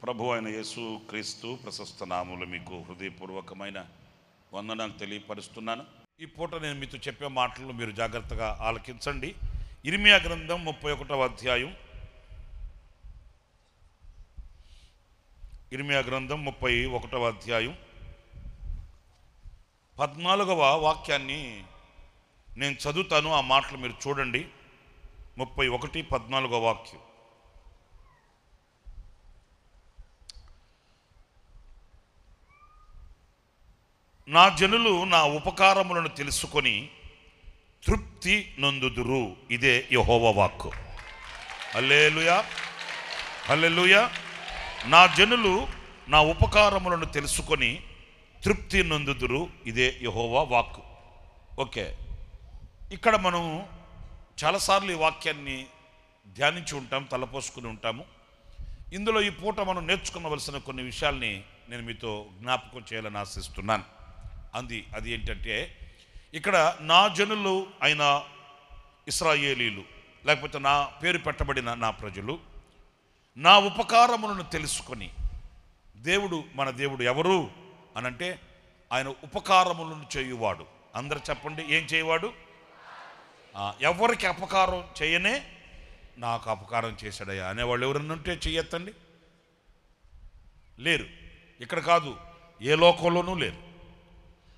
ప్రభు అయిన యేసు క్రీస్తు ప్రశస్త నామములు మీకు హృదయపూర్వకమైన వందనాలు తెలియపరుస్తున్నాను. ఈ పూట నేను మీతో చెప్పే మాటలు మీరు జాగ్రత్తగా ఆలకించండి. ఇర్మియా గ్రంథం 31వ అధ్యాయం, ఇర్మియా గ్రంథం 31వ అధ్యాయం 14వ వాక్యాన్ని నేను చదువుతాను. ఆ మాటలు మీరు చూడండి. 31:14 వాక్యం. నా జనులు నా ఉపకారములను తెలుసుకొని తృప్తి నొందుదురు. ఇదే యెహోవా వాక్కు. హల్లెలూయా, హల్లెలూయా. నా జనులు నా ఉపకారములను తెలుసుకొని తృప్తి నొందుదురు. ఇదే యెహోవా వాక్కు. ఓకే, ఇక్కడ మనం చాలాసార్లు ఈ వాక్యాన్ని ధ్యానించి ఉంటాం, తలపోసుకుని ఉంటాము. ఇందులో ఈ పూట మనం నేర్చుకునవలసిన కొన్ని విషయాల్ని నేను మీతో జ్ఞాపకం చేయాలని ఆశిస్తున్నాను. అది ఏంటంటే, ఇక్కడ నా జనులు అయిన ఇశ్రాయేలీలు, లేకపోతే నా పేరు పెట్టబడిన నా ప్రజలు నా ఉపకారములను తెలుసుకొని, మన దేవుడు ఎవరు అనంటే ఆయన ఉపకారములను చేయువాడు. అందరు చెప్పండి, ఏం చేయవాడు? ఎవరికి అపకారం చేయనే నాకు అపకారం చేశాడయ్యా అనేవాళ్ళు ఎవరన్నా ఉంటే చెయ్యొద్దండి. లేరు, ఇక్కడ కాదు, ఏ లోకంలోనూ లేరు.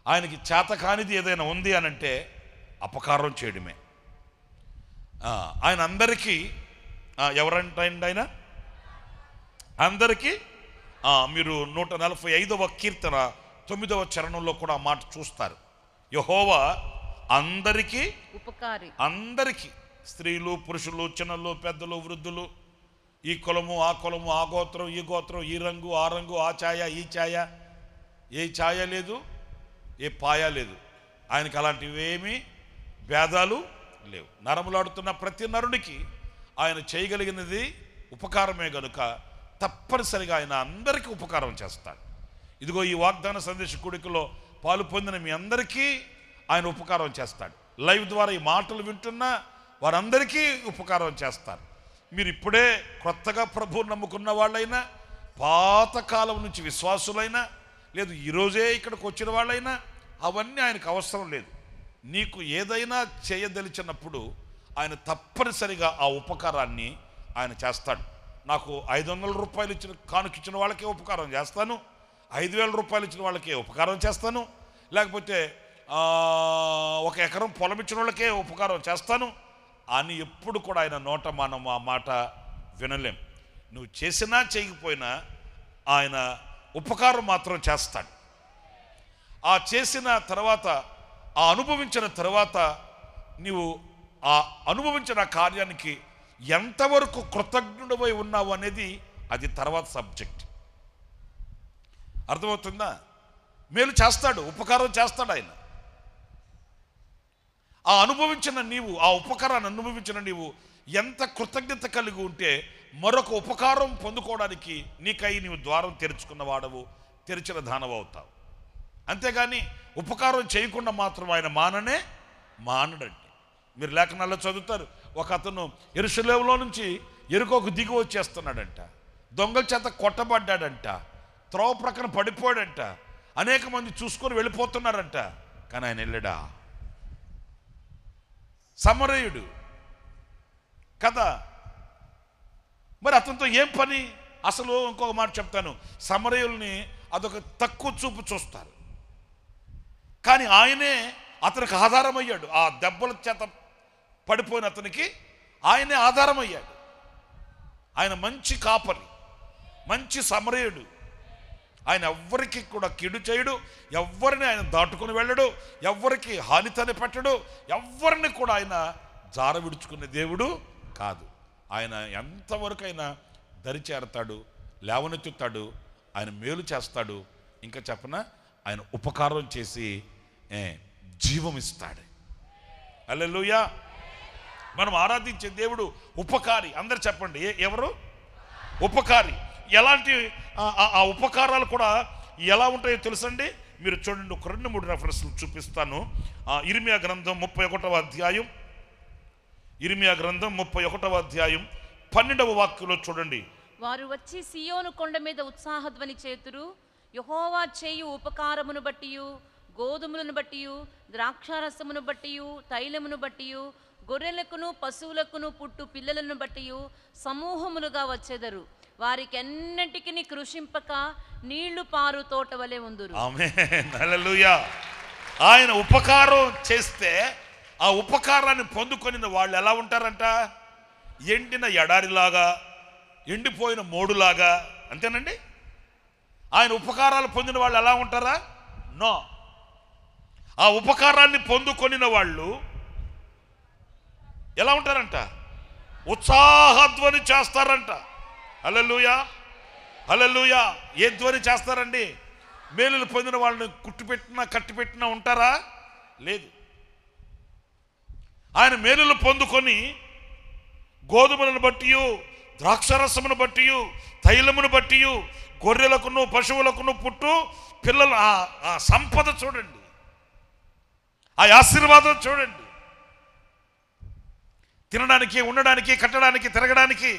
ఆయనకి చేత కానిది ఏదైనా ఉంది అనంటే అపకారం చేయడమే. ఆయన అందరికీ ఎవరంటండి? ఆయన అందరికీ. మీరు 145వ కీర్తన 9వ చరణంలో కూడా ఆ మాట చూస్తారు. యెహోవా అందరికీ ఉపకారి. అందరికీ, స్త్రీలు, పురుషులు, చిన్నలు, పెద్దలు, వృద్ధులు, ఈ కులము, ఆ కులము, ఆ గోత్రం, ఈ గోత్రం, ఈ రంగు, ఆ రంగు, ఆ ఛాయ, ఈ ఛాయ, ఏ ఛాయ లేదు, ఏ పాయ లేదు. ఆయనకి అలాంటివేమీ భేదాలు లేవు. నరములాడుతున్న ప్రతి నరునికి ఆయన చేయగలిగినది ఉపకారమే గనుక తప్పనిసరిగా ఆయన అందరికీ ఉపకారం చేస్తాడు. ఇదిగో ఈ వాగ్దాన సందేశ కూడికలో పాలు పొందిన మీ అందరికీ ఆయన ఉపకారం చేస్తాడు. లైవ్ ద్వారా ఈ మాటలు వింటున్న వారందరికీ ఉపకారం చేస్తారు. మీరు ఇప్పుడే కొత్తగా ప్రభువుని నమ్ముకున్న వాళ్ళైనా, పాతకాలం నుంచి విశ్వాసులైనా, లేదు ఈరోజే ఇక్కడికి వచ్చిన వాళ్ళైనా, అవన్నీ ఆయనకు అవసరం లేదు. నీకు ఏదైనా చేయదలిచినప్పుడు ఆయన తప్పనిసరిగా ఆ ఉపకారాన్ని ఆయన చేస్తాడు. నాకు 500 రూపాయలు ఇచ్చిన కానుకిచ్చిన వాళ్ళకే ఉపకారం చేస్తాను, 5,000 రూపాయలు ఇచ్చిన వాళ్ళకే ఉపకారం చేస్తాను, లేకపోతే 1 ఎకరం పొలం ఇచ్చిన వాళ్ళకే ఉపకారం చేస్తాను అని ఎప్పుడు కూడా ఆయన నోట మనం ఆ మాట వినలేం. నువ్వు చేసినా చేయకపోయినా ఆయన ఉపకారం మాత్రం చేస్తాడు. ఆ చేసిన తర్వాత, ఆ అనుభవించిన తర్వాత, నీవు ఆ అనుభవించిన కార్యానికి ఎంతవరకు కృతజ్ఞుడవై ఉన్నావు అనేది అది తర్వాత సబ్జెక్ట్. అర్థమవుతుందా? మేలు చేస్తాడు, ఉపకారం చేస్తాడు ఆయన. ఆ అనుభవించిన నీవు, ఆ ఉపకారాన్ని అనుభవించిన నీవు ఎంత కృతజ్ఞత కలిగి ఉంటే మరొక ఉపకారం పొందుకోవడానికి నీకై నీవు ద్వారం తెరుచుకున్న వాడవు, తెరిచిన దానవు అవుతావు. అంతేగాని ఉపకారం చేయకుండా మాత్రం ఆయన మానడండి. మీరు లేఖనాల్లో చదువుతారు, ఒక అతను యెరూషలేములో నుంచి యెరికోకు దిగి వచ్చేస్తున్నాడంట, దొంగల చేత కొట్టబడ్డాడంట, త్రోవ ప్రక్కన పడిపోయాడంట, అనేక మంది చూసుకొని వెళ్ళిపోతున్నారంట. కానీ ఆయన వెళ్ళడా? సమరయుడు కదా. మరి అతనితో ఏం పని? అసలు ఇంకొక మాట చెప్తాను, సమరయుల్ని అదొక తక్కువ చూపు చూస్తారు, కానీ ఆయనే అతనికి ఆధారమయ్యాడు. ఆ దెబ్బల చేత పడిపోయిన అతనికి ఆయనే ఆధారమయ్యాడు. ఆయన మంచి కాపరి, మంచి సమరయుడు. ఆయన ఎవ్వరికి కూడా కీడు చేయడు, ఎవ్వరిని ఆయన దాటుకుని వెళ్ళడు, ఎవ్వరికి హాని తలపెట్టడు, ఎవ్వరిని కూడా ఆయన జార విడుచుకునే దేవుడు కాదు. ఆయన ఎంతవరకు అయినా దరిచేరతాడు, లేవనెత్తుతాడు, ఆయన మేలు చేస్తాడు. ఇంకా చెప్పనా, ఆయన ఉపకారం చేసి జీవం ఇస్తాడు. హల్లెలూయా. మనం ఆరాధించే దేవుడు ఉపకారి. అందరు చెప్పండి, ఎవరు? ఉపకారి. ఎలాంటి ఆ ఉపకారాలు కూడా ఎలా ఉంటాయో తెలుసండి. మీరు చూడండి, ఒక 2-3 రెఫరెన్స్లు చూపిస్తాను. ఇర్మియా గ్రంథం 31వ అధ్యాయం, ఇర్మియా గ్రంథం 31వ అధ్యాయం 12వ వాక్యంలో చూడండి. వారు వచ్చి సియోను కొండ మీద ఉత్సాహధ్వని చేతురు. యెహోవా చేయు ఉపకారమును బట్టియు, గోధుమలను బట్టియు, ద్రాక్షారసమును బట్టియు, తైలమును బట్టియు, గొర్రెలకును పశువులకును పుట్టు పిల్లలను బట్టియు సమూహములుగా వచ్చెదరు. వారికెన్నటికిని కృషింపక నీళ్లు పారు తోట వలె ఉందురు. ఆమేన్, హల్లెలూయా. ఆయన ఉపకారం చేస్తే ఆ ఉపకారాన్ని పొందుకొని వాళ్ళు ఎలా ఉంటారంట? ఎండిన ఎడారిలాగా, ఎండిపోయిన మోడులాగా. అంతేనండి? ఆయన ఉపకారాలు పొందిన వాళ్ళు ఎలా ఉంటారా? నో. ఆ ఉపకారాన్ని పొందుకొనిన వాళ్ళు ఎలా ఉంటారంట? ఉత్సాహధ్వని చేస్తారంట. హల్లెలూయా, హల్లెలూయా. ఏ ధ్వని చేస్తారండి? మేలులు పొందిన వాళ్ళని కుట్టుపెట్టినా కట్టిపెట్టినా ఉంటారా? లేదు. ఆయన మేలులు పొందుకొని గోధుమలను బట్టియు, ద్రాక్షరసమును బట్టియు, తైలమును బట్టియు, గొర్రెలకును పశువులకును పుట్టు పిల్లలు. ఆ సంపద చూడండి, ఆ ఆశీర్వాదం చూడండి. తినడానికి, ఉండడానికి, కట్టడానికి, తిరగడానికి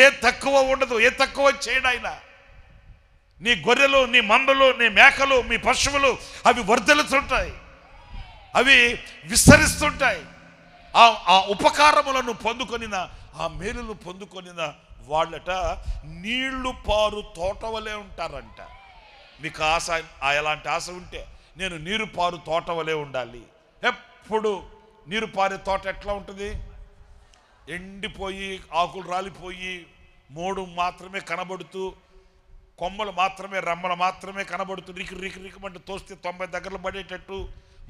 ఏ తక్కువ ఉండదు, ఏ తక్కువ చేయడు ఆయన. నీ గొర్రెలు, నీ మందలు, నీ మేకలు, మీ పశువులు అవి వర్ధలుతుంటాయి, అవి విస్తరిస్తుంటాయి. ఆ ఉపకారములను పొందుకొనిన, ఆ మేలులు పొందుకొనిన వాళ్ళట నీళ్లు పారు తోట వలె ఉంటారంట. మీకు ఆశ, ఎలాంటి ఆశ ఉంటే నేను నీరు పారు తోట వలె ఉండాలి. ఎప్పుడు నీరు పారే తోట ఎట్లా ఉంటుంది? ఎండిపోయి, ఆకులు రాలిపోయి, మోడు మాత్రమే కనబడుతూ, కొమ్మలు మాత్రమే, రెమ్మలు మాత్రమే కనబడుతూ, రికిమంటే తోస్తే 90 దగ్గరలు పడేటట్టు,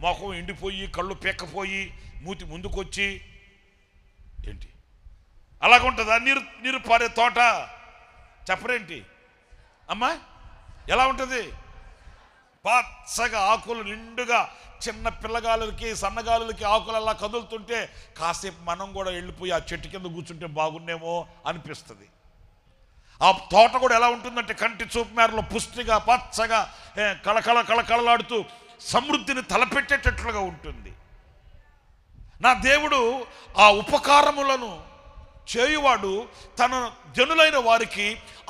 మొఖం ఎండిపోయి, కళ్ళు పీక్కపోయి, మూతి ముందుకొచ్చి, ఏంటి అలాగుంటుందా నీరు పారే తోట? చెప్పరేంటి అమ్మా? ఎలా ఉంటుంది? పచ్చగా ఆకులు నిండుగా, చిన్న పిల్లగాలులకి, సన్నగాలులకి ఆకులు అలా కదులుతుంటే కాసేపు మనం కూడా వెళ్ళిపోయి ఆ చెట్టు కింద కూర్చుంటే బాగున్నేమో అనిపిస్తుంది. ఆ తోట కూడా ఎలా ఉంటుందంటే కంటి చూపు మేరలో పుష్టిగా, పచ్చగా, కళకళలాడుతూ సమృద్ధిని తలపెట్టేటట్లుగా ఉంటుంది. నా దేవుడు ఆ ఉపకారములను చేయువాడు. తన జనులైన వారికి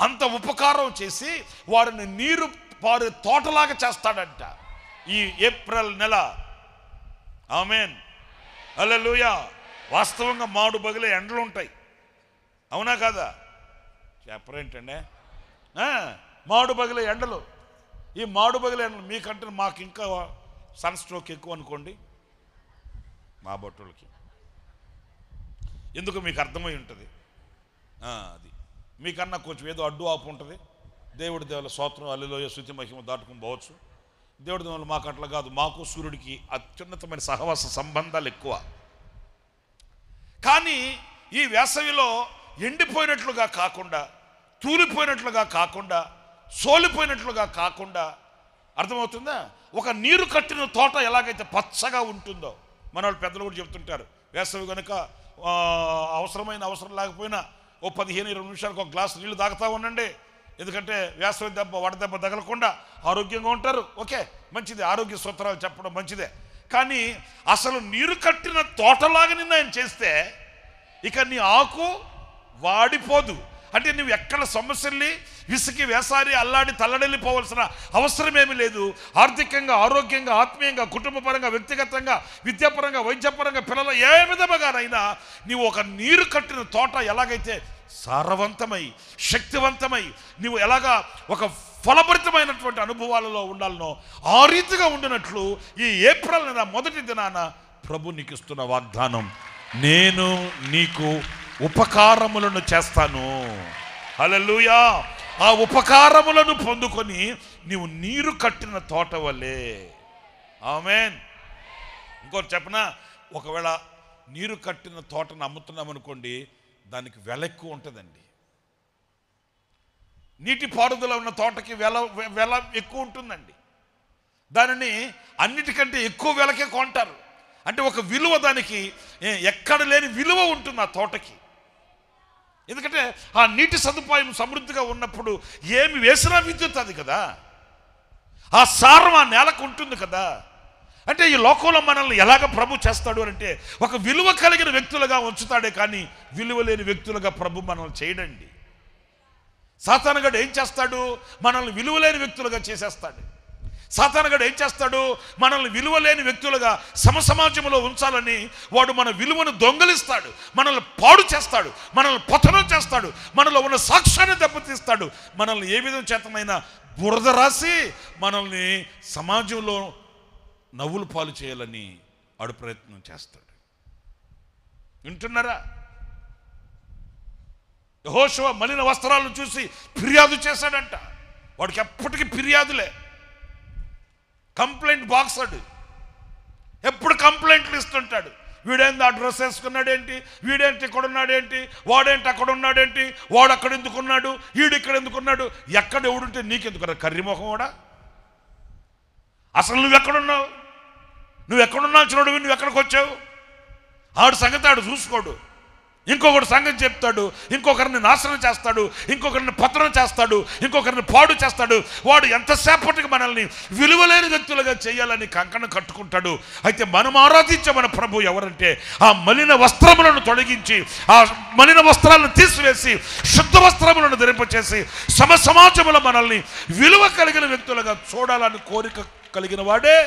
అంత ఉపకారం చేసి వారిని నీరు పారే తోటలాగా చేస్తాడంట ఈ ఏప్రిల్ నెల. ఆమేన్, హల్లెలూయా. వాస్తవంగా మాడు బగిలే ఎండలు ఉంటాయి, అవునా కాదా? చెప్పరేంటండి? మాడు బగిలే ఎండలు. ఈ మాడు బగిలే ఎండలు మీకంటే మాకు ఇంకా సన్ స్ట్రోక్ ఎక్కువ అనుకోండి, మా బొట్టులకి. ఎందుకు మీకు అర్థమై ఉంటుంది. అది మీకన్నా కొంచెం ఏదో అడ్డు ఆపు ఉంటుంది. దేవుడి దేవుల స్తోత్రం, హల్లెలూయా, స్తుతి మహిమ దాటుకుని పోవచ్చు. దేవుడి దేవులు మాకు అట్లా కాదు. మాకు సూర్యుడికి అత్యున్నతమైన సహవాస సంబంధాలు ఎక్కువ. కానీ ఈ వేసవిలో ఎండిపోయినట్లుగా కాకుండా, తూలిపోయినట్లుగా కాకుండా, సోలిపోయినట్లుగా కాకుండా, అర్థమవుతుందా? ఒక నీరు కట్టిన తోట ఎలాగైతే పచ్చగా ఉంటుందో, మన వాళ్ళు పెద్దలు కూడా చెప్తుంటారు. వేసవి కనుక అవసరం లేకపోయినా ఓ 15-20 నిమిషాలకు ఒక గ్లాసు నీళ్లు తాగుతూ ఉండండి. ఎందుకంటే వేసవి దెబ్బ, వడదెబ్బ తగలకుండా ఆరోగ్యంగా ఉంటారు. ఓకే, మంచిదే, ఆరోగ్య సూత్రాలు చెప్పడం మంచిదే. కానీ అసలు నీరు కట్టిన తోటలాగా నిన్న ఆయన చేస్తే ఇక నీ ఆకు వాడిపోదు. అంటే నువ్వు ఎక్కడ సమస్యల్ని విసికి వేసారి అల్లాడి తల్లడెళ్ళిపోవలసిన అవసరమేమీ లేదు. ఆర్థికంగా, ఆరోగ్యంగా, ఆత్మీయంగా, కుటుంబపరంగా, వ్యక్తిగతంగా, విద్యాపరంగా, వైద్యపరంగా, పిల్లల ఏ విధముగానైనా నీవు ఒక నీరు కట్టిన తోట ఎలాగైతే సారవంతమై, శక్తివంతమై, నీవు ఎలాగా ఒక ఫలభరితమైనటువంటి అనుభవాలలో ఉండాలనో ఆ రీతిగా ఉండినట్లు ఈ ఏప్రిల్ నెల మొదటి దినాన ప్రభు నీకు ఇస్తున్న వాగ్దానం, నేను నీకు ఉపకారములను చేస్తాను. హల్లెలూయా. ఆ ఉపకారములను పొందుకొని నీవు నీరు కట్టిన తోట వల్లే. ఆమేన్. ఇంకోటి చెప్పనా? ఒకవేళ నీరు కట్టిన తోటను అమ్ముతున్నాం అనుకోండి, దానికి వెల ఎక్కువ ఉంటుందండి. నీటి పారుదల ఉన్న తోటకి వెల ఎక్కువ ఉంటుందండి. దానిని అన్నిటికంటే ఎక్కువ వెలకే కొంటారు. అంటే ఒక విలువ, దానికి ఎక్కడ లేని విలువ ఉంటుంది ఆ తోటకి. ఎందుకంటే ఆ నీటి సదుపాయం సమృద్ధిగా ఉన్నప్పుడు ఏమి వేసినా విద్యుత్ అది కదా, ఆ సారం ఆ నేలకు ఉంటుంది కదా. అంటే ఈ లోకంలో మనల్ని ఎలాగ ప్రభు చేస్తాడు అంటే ఒక విలువ కలిగిన వ్యక్తులుగా ఉంచుతాడే కానీ విలువ లేని వ్యక్తులుగా ప్రభు మనల్ని చేయడండి. సాతానుగాడు ఏం చేస్తాడు? మనల్ని విలువలేని వ్యక్తులుగా చేసేస్తాడు. సాతానుగాడు ఏం చేస్తాడు? మనల్ని విలువలేని వ్యక్తులుగా సమసమాజంలో ఉంచాలని వాడు మన విలువను దొంగలిస్తాడు, మనల్ని పాడు చేస్తాడు, మనల్ని పతనం చేస్తాడు, మనలో ఉన్న సాక్ష్యాన్ని దెబ్బతీస్తాడు. మనల్ని ఏ విధం చేతనైనా బురద రాసి మనల్ని సమాజంలో నవ్వులు పాలు చేయాలని వాడు ప్రయత్నం చేస్తాడు. వింటున్నారా? యెహోషువ మలిన వస్త్రాలను చూసి ఫిర్యాదు చేశాడంట. వాడికి ఎప్పటికీ ఫిర్యాదులే, కంప్లైంట్ బాక్స్ అడు. ఎప్పుడు కంప్లైంట్లు ఇస్తుంటాడు. వీడేంటి ఆ డ్రెస్ వేసుకున్నాడేంటి, వీడేంటి ఇక్కడ ఉన్నాడేంటి, వాడేంటి అక్కడ ఉన్నాడేంటి, వాడు అక్కడ ఎందుకున్నాడు, వీడు ఇక్కడ ఎందుకున్నాడు. ఎక్కడ ఎవడుంటే నీకెందుకు కర్రీమొఖం కూడా? అసలు నువ్వెక్కడున్నావు? నువ్వెక్కడున్నావు చూడు, నువ్వు ఎక్కడికి వచ్చావు? ఆడు సంగతి ఆడు చూసుకోడు. ఇంకొకటి సంగతి చెప్తాడు, ఇంకొకరిని నాశనం చేస్తాడు, ఇంకొకరిని పతనం చేస్తాడు, ఇంకొకరిని పాడు చేస్తాడు. వాడు ఎంతసేపటికి మనల్ని విలువలేని వ్యక్తులుగా చేయాలని కంకణం కట్టుకుంటాడు. అయితే మనం ఆరాధించే మన ప్రభు ఎవరంటే ఆ మలిన వస్త్రములను తొలగించి, ఆ మలిన వస్త్రాలను తీసివేసి శుద్ధ వస్త్రములను ధరింపచేసి సమాజంలో మనల్ని విలువ కలిగిన వ్యక్తులుగా చూడాలని కోరిక కలిగిన వాడే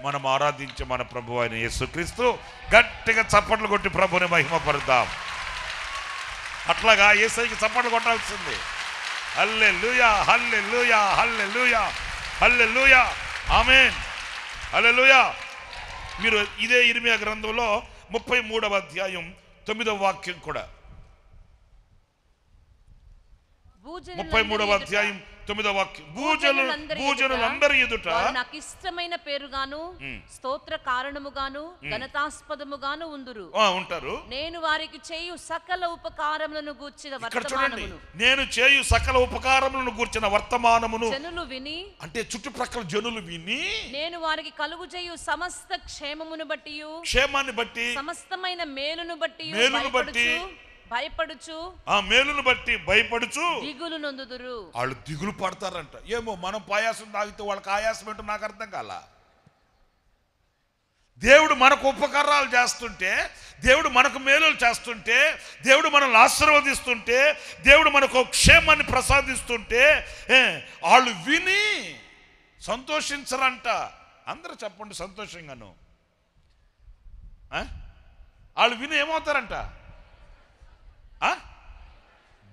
మనం ఆరాధించే మన ప్రభు అయిన యేసుక్రీస్తు. గట్టిగా చప్పట్లు కొట్టి ప్రభుని మహిమపరుద్దాం. అట్లాగా యేసయ్యకి చప్పట్లు కొట్టాల్సింది. హల్లెలూయా, హల్లెలూయా, హల్లెలూయా, హల్లెలూయా, ఆమేన్, హల్లెలూయా. మీరు ఇదే ఇర్మియా గ్రంథంలో 33వ అధ్యాయం 9వ వాక్యం కూడా, 33వ అధ్యాయం 9వ వాక్యం, భూజనులందరి ఎదుట నాకు ఇష్టమైన పేరుగాను స్తోత్ర కారణముగాను ఘనతాస్పదముగాను ఉంటారు. నేను వారికి చేయు సకల ఉపకారములను గూర్చిన వర్తమానమును, నేను చేయు సకల ఉపకారములను గూర్చిన వర్తమానమును జనులు విని, అంటే చుట్టుప్రక్కల జనులు విని, నేను వారికి కలుగు చేయు సమస్త క్షేమమును బట్టి, క్షేమాన్ని బట్టి, సమస్తమైన మేలును బట్టి భయపడుచు, ఆ మేలును బట్టి భయపడుచు దిగులు నొందుదురు. వాళ్ళు దిగులు పడతారంట. ఏమో మనం పాయాసం తాగితే వాళ్ళకి ఆయాసం ఏంటో నాకు అర్థం కాల. దేవుడు మనకు ఉపకారాలు చేస్తుంటే, దేవుడు మనకు మేలులు చేస్తుంటే, దేవుడు మనల్ని ఆశీర్వదిస్తుంటే, దేవుడు మనకు క్షేమాన్ని ప్రసాదిస్తుంటే వాళ్ళు విని సంతోషించరంట. అందరూ చెప్పండి సంతోషంగాను. వాళ్ళు విని ఏమవుతారంట?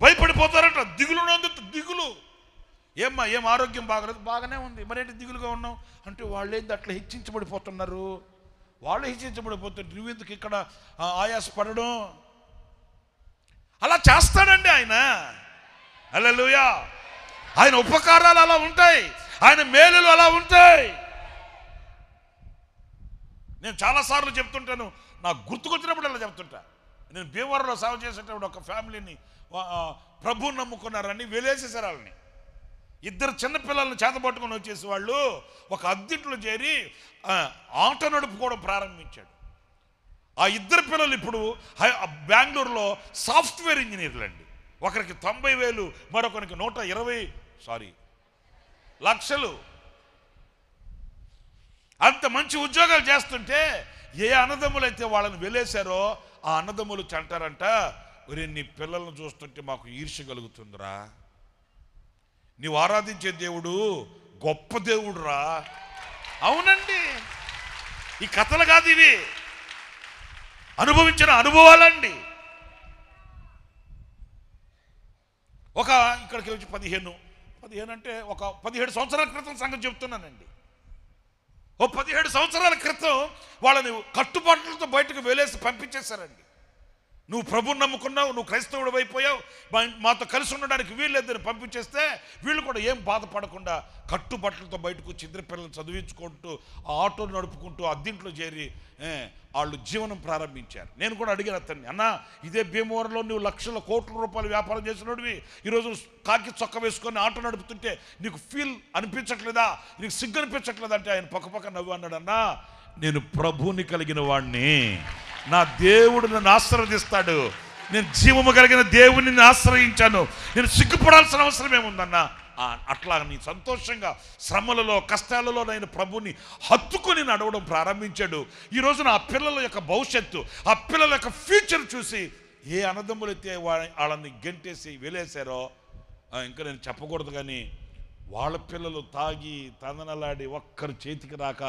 భయపడిపోతారంట. దిగులు. ఏమ్మా, ఏం ఆరోగ్యం బాగలేదు? బాగానే ఉంది. మరేంటి దిగులుగా ఉన్నావు అంటే, వాళ్ళేంది అట్లా హెచ్చించబడిపోతున్నారు, వాళ్ళు హెచ్చించబడిపోతుంటే నువ్వెందుకు ఇక్కడ ఆయాసపడడం? అలా చేస్తాడండి ఆయన. హల్లెలూయా. ఆయన ఉపకారాలు అలా ఉంటాయి, ఆయన మేలులు అలా ఉంటాయి. నేను చాలాసార్లు చెప్తుంటాను, నాకు గుర్తుకొచ్చినప్పుడు అలా చెప్తుంటా. నేను భీమవరంలో సేవ చేసేటప్పుడు ఒక ఫ్యామిలీని ప్రభువుని నమ్ముకున్నారని వెలేసేసారు. వాళ్ళని, ఇద్దరు చిన్నపిల్లల్ని చేతపట్టుకొని వచ్చేసి వాళ్ళు ఒక అద్దెంట్లో చేరి ఆటో నడుపుకోవడం ప్రారంభించాడు. ఆ ఇద్దరు పిల్లలు ఇప్పుడు బెంగళూరులో సాఫ్ట్వేర్ ఇంజనీర్లు అండి. ఒకరికి 90,000, మరొకరికి 120 లక్షలు. అంత మంచి ఉద్యోగాలు చేస్తుంటే ఏ అన్నదమ్ములైతే వాళ్ళని వెలేశారో ఆ అన్నదమ్ములు అంటారంట, ఒరే నీ పిల్లలను చూస్తుంటే మాకు ఈర్ష్య కలుగుతుందిరా, నీవు ఆరాధించే దేవుడు గొప్ప దేవుడురా. అవునండి, ఈ కథలు కాదు ఇవి, అనుభవించిన అనుభవాలండి. ఇక్కడికి వచ్చి 15 అంటే ఒక 17 సంవత్సరాల క్రితం సంగతి చెప్తున్నానండి. 17 సంవత్సరాల క్రితం వాళ్ళని కట్టుబాట్లతో బయటకు వేలేసి పంపించేశారండి. నువ్వు ప్రభుని నమ్ముకున్నావు, నువ్వు క్రైస్తవుడు అయిపోయావు, మాతో కలిసి ఉండడానికి వీల్లేదని పంపించేస్తే వీళ్ళు కూడా ఏం బాధపడకుండా కట్టుబట్టలతో బయటకు వచ్చి ఇద్దరు పిల్లలు చదివించుకుంటూ ఆ ఆటో నడుపుకుంటూ అద్దెంట్లో చేరి వాళ్ళు జీవనం ప్రారంభించారు. నేను కూడా అడిగాను అతన్ని, అన్న ఇదే భీమవరంలో నువ్వు లక్షల కోట్ల రూపాయలు వ్యాపారం చేసినోడివి, ఈరోజు కాకి చొక్క వేసుకొని ఆటో నడుపుతుంటే నీకు ఫీల్ అనిపించట్లేదా, నీకు సిగ్గు అనిపించట్లేదా అంటే ఆయన పక్క నవ్వు అన్నాడు, అన్నా నేను ప్రభువుని కలిగిన వాడిని, నా దేవుడు నన్ను ఆశీర్వదిస్తాడు, నేను జీవము కలిగిన దేవుని ఆశ్రయించాను, నేను సిగ్గుపడాల్సిన అవసరం ఏముందన్నా. అట్లా నీ సంతోషంగా శ్రమలలో కష్టాలలో నేను ప్రభుని హత్తుకొని నడవడం ప్రారంభించాడు. ఈ రోజున ఆ పిల్లల యొక్క భవిష్యత్తు, ఆ పిల్లల యొక్క ఫ్యూచర్ చూసి ఏ అన్నదమ్ములైతే వాళ్ళని గెంటేసి వెలేశారో ఇంకా నేను చెప్పకూడదు, కానీ వాళ్ళ పిల్లలు తాగి తందనలాడి ఒక్కరు చేతికి రాక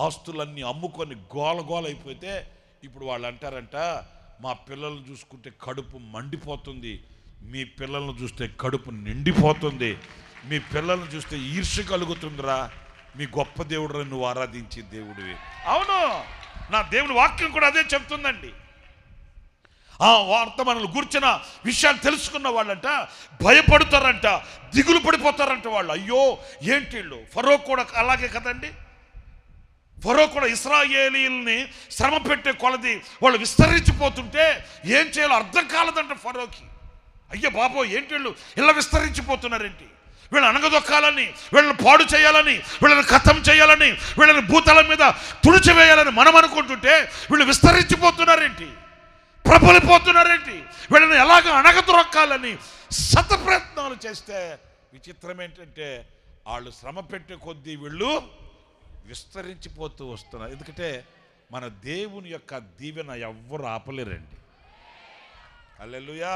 ఆస్తులన్నీ అమ్ముకొని గోల అయిపోతే ఇప్పుడు వాళ్ళు అంటారంట, మా పిల్లల్ని చూసుకుంటే కడుపు మండిపోతుంది, మీ పిల్లలను చూస్తే కడుపు నిండిపోతుంది, మీ పిల్లల్ని చూస్తే ఈర్ష్య కలుగుతుందిరా, మీ గొప్ప దేవుడు నువ్వు ఆరాధించే దేవుడివి. అవును, నా దేవుని వాక్యం కూడా అదే చెప్తుందండి. ఆ వార్త మనల్ని కూర్చున్న విషయాలు తెలుసుకున్న వాళ్ళంట భయపడతారంట, దిగులు పడిపోతారంట వాళ్ళు. అయ్యో ఏంటి వీళ్ళు, ఫరో కూడా అలాగే కదండి. ఫరో కూడా ఇశ్రాయేలీయుల్ని శ్రమ పెట్టే కొలది వాళ్ళు విస్తరించిపోతుంటే ఏం చేయాలో అర్థం కాలేదంట ఫరోకి. అయ్యో బాబో ఏంటి వీళ్ళు ఇలా విస్తరించిపోతున్నారేంటి, వీళ్ళని అనగదొక్కాలని, వీళ్ళని పాడు చేయాలని, వీళ్ళని ఖతం చేయాలని, వీళ్ళని భూతల మీద తుడిచివేయాలని మనం అనుకుంటుంటే వీళ్ళు విస్తరించిపోతున్నారేంటి, ప్రబలిపోతున్నారేంటి, వీళ్ళని ఎలాగ అణగదొక్కాలని శతప్రయత్నాలు చేస్తే విచిత్రం ఏంటంటే వాళ్ళు శ్రమ పెట్టే కొద్దీ వీళ్ళు విస్తరించిపోతూ వస్తున్నారు. ఎందుకంటే మన దేవుని యొక్క దీవెన ఎవ్వరు ఆపలేరండి. హల్లెలూయా.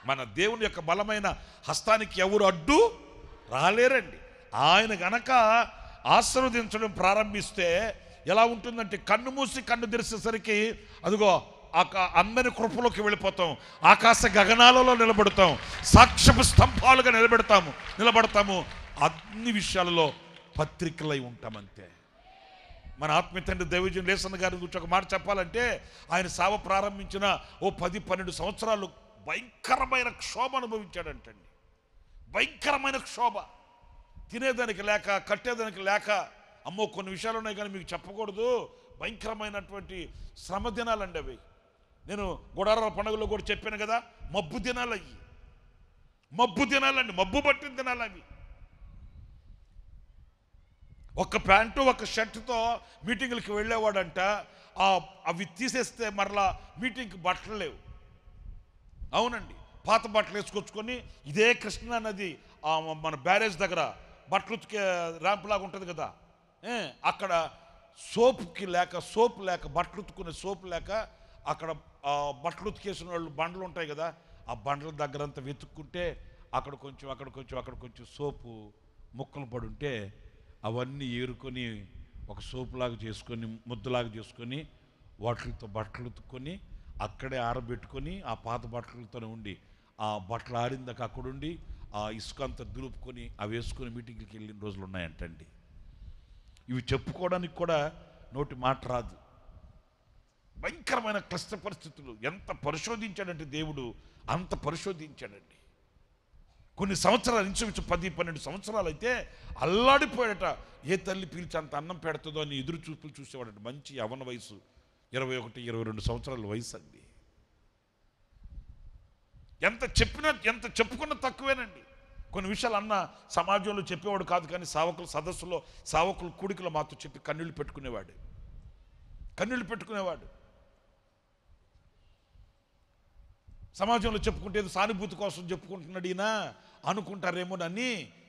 మన దేవుని యొక్క బలమైన హస్తానికి ఎవరు అడ్డు రాలేరండి. ఆయన గనక ఆశీర్వదించడం ప్రారంభిస్తే ఎలా ఉంటుందంటే కన్ను మూసి కన్ను తెరిచేసరికి అదిగో అందరి కృపలోకి వెళ్ళిపోతాం, ఆకాశ గగనాలలో నిలబడతాం, సాక్ష్యపు స్తంభాలుగా నిలబడతాము. అన్ని విషయాలలో పత్రికలై ఉంటామంతే. మన ఆత్మీయ తండ్రి దైవజన్ లేసన్న గారి గురించి ఒక మాట చెప్పాలంటే ఆయన సేవ ప్రారంభించిన 10-12 సంవత్సరాలు భయంకరమైన క్షోభ అనుభవించాడంటండి. భయంకరమైన క్షోభ, తినేదానికి లేక కట్టేదానికి లేక. అమ్మో కొన్ని విషయాలు ఉన్నాయి కానీ మీకు చెప్పకూడదు. భయంకరమైనటువంటి శ్రమ దినాలండి అవి. నేను గుడారాల పండుగలో కూడా చెప్పాను కదా, మబ్బు దినాలు అయ్యి, మబ్బు దినాలండి, మబ్బు పట్టిన దినాలు అవి. ఒక ప్యాంటు ఒక షర్టుతో మీటింగులకి వెళ్ళేవాడంట, అవి తీసేస్తే మరలా మీటింగ్కి బట్టలు లేవు. అవునండి, పాత బట్టలు వేసుకొచ్చుకొని ఇదే కృష్ణా నది మన బ్యారేజ్ దగ్గర బట్టలు ఉతికే ర్యాంప్ లాగా ఉంటుంది కదా, అక్కడ సోపు లేక బట్టలు ఉతుకునే సోపు లేక అక్కడ బట్టలు ఉతికేసిన వాళ్ళు బండ్లు ఉంటాయి కదా, ఆ బండ్ల దగ్గరంతా వెతుక్కుంటే అక్కడ కొంచెం సోపు ముక్కలు పడి ఉంటే అవన్నీ ఏరుకొని ఒక సోపులాగా చేసుకొని ముద్దలాగా చేసుకొని వాటితో బట్టలు ఉతుక్కొని అక్కడే ఆరబెట్టుకొని ఆ పాత బట్టలతోనే ఉండి ఆ బట్టలు ఆరిందాక అక్కడుండి ఆ ఇసుక అంతా దులుపుకొని అవి వేసుకొని మీటింగ్కి వెళ్ళిన రోజులు ఉన్నాయంటండి. ఇవి చెప్పుకోవడానికి కూడా నోటి మాట రాదు. భయంకరమైన క్లిష్ట పరిస్థితులు. ఎంత పరిశోధించాడంటే దేవుడు, అంత పరిశోధించాడండి. కొన్ని సంవత్సరాలు, ఇంచుమించు 10-12 సంవత్సరాలు అయితే అల్లాడిపోయాడట. ఏ తల్లి పీల్చి అంత అన్నం పెడుతుందో అని ఎదురు చూపులు చూసేవాడట. మంచి యవ్వన వయసు, 21-22 సంవత్సరాల వయసు అండి. ఎంత చెప్పుకున్న తక్కువేనండి. కొన్ని విషయాలు అన్న సమాజంలో చెప్పేవాడు కాదు, కానీ సావకుల సదస్సులో సావకుల కూడికలో మాతో చెప్పి కన్నీళ్లు పెట్టుకునేవాడు. సమాజంలో చెప్పుకుంటే సానుభూతి కోసం చెప్పుకుంటున్నాడు ఈయన అనుకుంటారేమోనని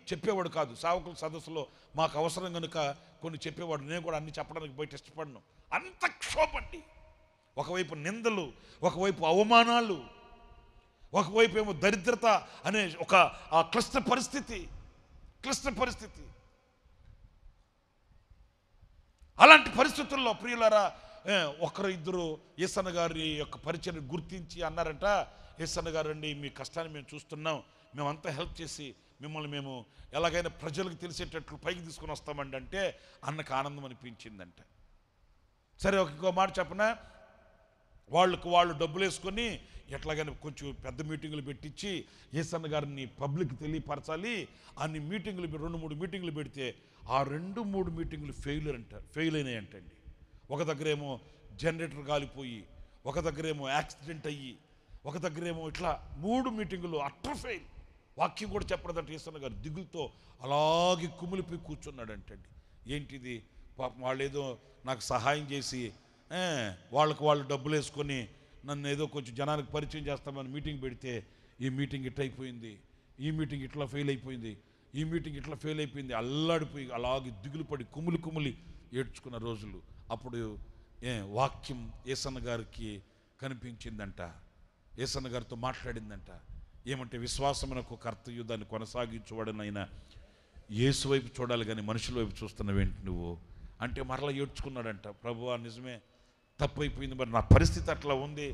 చెప్పేవాడు కాదు. సావకుల సదస్సులో మాకు అవసరం కనుక కొన్ని చెప్పేవాడు. నేను కూడా అన్ని చెప్పడానికి బయట ఇష్టపడను. అంత క్షోభండి. ఒకవైపు నిందలు, ఒకవైపు అవమానాలు, ఒకవైపు ఏమో దరిద్రత అనే ఒక క్లిష్ట పరిస్థితి. అలాంటి పరిస్థితుల్లో ప్రియులారా ఒకరు ఇద్దరు యేసన్న గారి యొక్క పరిచయం గుర్తించి అన్నారంట, యేసన్న గారు అండి మీ కష్టాన్ని మేము చూస్తున్నాం, మేమంతా హెల్ప్ చేసి మిమ్మల్ని మేము ఎలాగైనా ప్రజలకు తెలిసేటట్లు పైకి తీసుకొని వస్తామండి అంటే అన్నకు ఆనందం అనిపించిందంట. సరే ఇంకో మాట చెప్పనా, వాళ్ళు డబ్బులు వేసుకొని ఎట్లాగైనా కొంచెం పెద్ద మీటింగులు పెట్టించి యేసన్న గారిని పబ్లిక్ తెలియపరచాలి అన్ని మీటింగులు 2-3 మీటింగులు పెడితే ఆ 2-3 మీటింగులు ఫెయిల్ అయినాయంటండి. ఒక దగ్గరేమో జనరేటర్ కాలిపోయి, ఒక దగ్గరేమో యాక్సిడెంట్ అయ్యి, ఒక దగ్గరేమో ఇట్లా 3 మీటింగులు అట్టర్ ఫెయిల్. వాక్యం కూడా చెప్పడదంటే యేసన్న గారు దిగులతో అలాగే కుమిలిపోయి కూర్చున్నాడంటండి. ఏంటిది పాపం, వాళ్ళు ఏదో నాకు సహాయం చేసి వాళ్ళు డబ్బులు వేసుకొని నన్ను ఏదో కొంచెం జనానికి పరిచయం చేస్తామని మీటింగ్ పెడితే ఈ మీటింగ్ ఇట్లా అయిపోయింది, ఈ మీటింగ్ ఇట్లా ఫెయిల్ అయిపోయింది, ఈ మీటింగ్ ఇట్లా ఫెయిల్ అయిపోయింది, అల్లాడిపోయి అలాగే దిగులు పడి కుమిలి ఏడ్చుకున్న రోజులు. అప్పుడు వాక్యం యేసన్న గారికి కనిపించిందంట, యేసన్న గారితో మాట్లాడిందంట. ఏమంటే విశ్వాసమునకు కర్తయు దాన్ని కొనసాగించువాడనైనా యేసు వైపు చూడాలి కానీ మనుషుల వైపు చూస్తున్నావేంటి నువ్వు అంటే మరలా ఏడ్చుకున్నాడంట. ప్రభువా నిజమే, తప్పైపోయింది, మరి నా పరిస్థితి అట్లా ఉంది,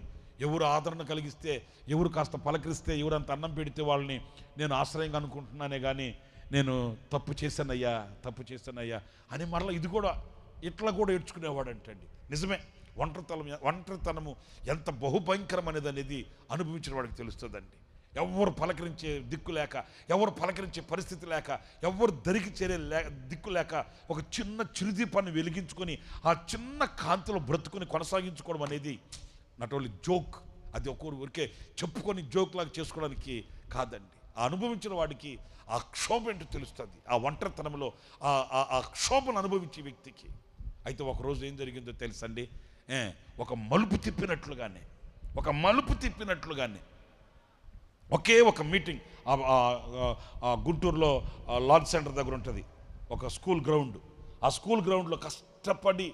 ఎవరు ఆదరణ కలిగిస్తే, ఎవరు కాస్త పలకరిస్తే, ఎవరు అంత అన్నం పెడితే వాళ్ళని నేను ఆశ్రయంగా అనుకుంటున్నానే కానీ నేను తప్పు చేశానయ్యా అని మరలా ఇది కూడా ఇట్లా కూడా ఏడ్చుకునేవాడంటండి. నిజమే, ఒంటరితనము ఎంత బహుభయంకరం అనేది అనుభవించిన వాడికి తెలుస్తుందండి. ఎవరు పలకరించే దిక్కు లేక, ఎవరు పలకరించే పరిస్థితి లేక, ఎవరు దరికి చేరే దిక్కు లేక ఒక చిన్న చిరుదీపాన్ని వెలిగించుకొని ఆ చిన్న కాంతిలో బ్రతుకుని కొనసాగించుకోవడం అనేది నాట్ ఓన్లీ జోక్, అది ఊరికే చెప్పుకొని జోక్ లాగా చేసుకోవడానికి కాదండి. ఆ అనుభవించిన వాడికి ఆ క్షోభ ఏంటో తెలుస్తుంది, ఆ ఒంటరితనంలో ఆ క్షోభను అనుభవించే వ్యక్తికి. అయితే ఒకరోజు ఏం జరిగిందో తెలుసండి, ఒక మలుపు తిప్పినట్లుగానే ఒకే ఒక మీటింగ్ గుంటూరులో లాంచ్ సెంటర్ దగ్గర ఉంటుంది ఒక స్కూల్ గ్రౌండ్. ఆ స్కూల్ గ్రౌండ్లో కష్టపడి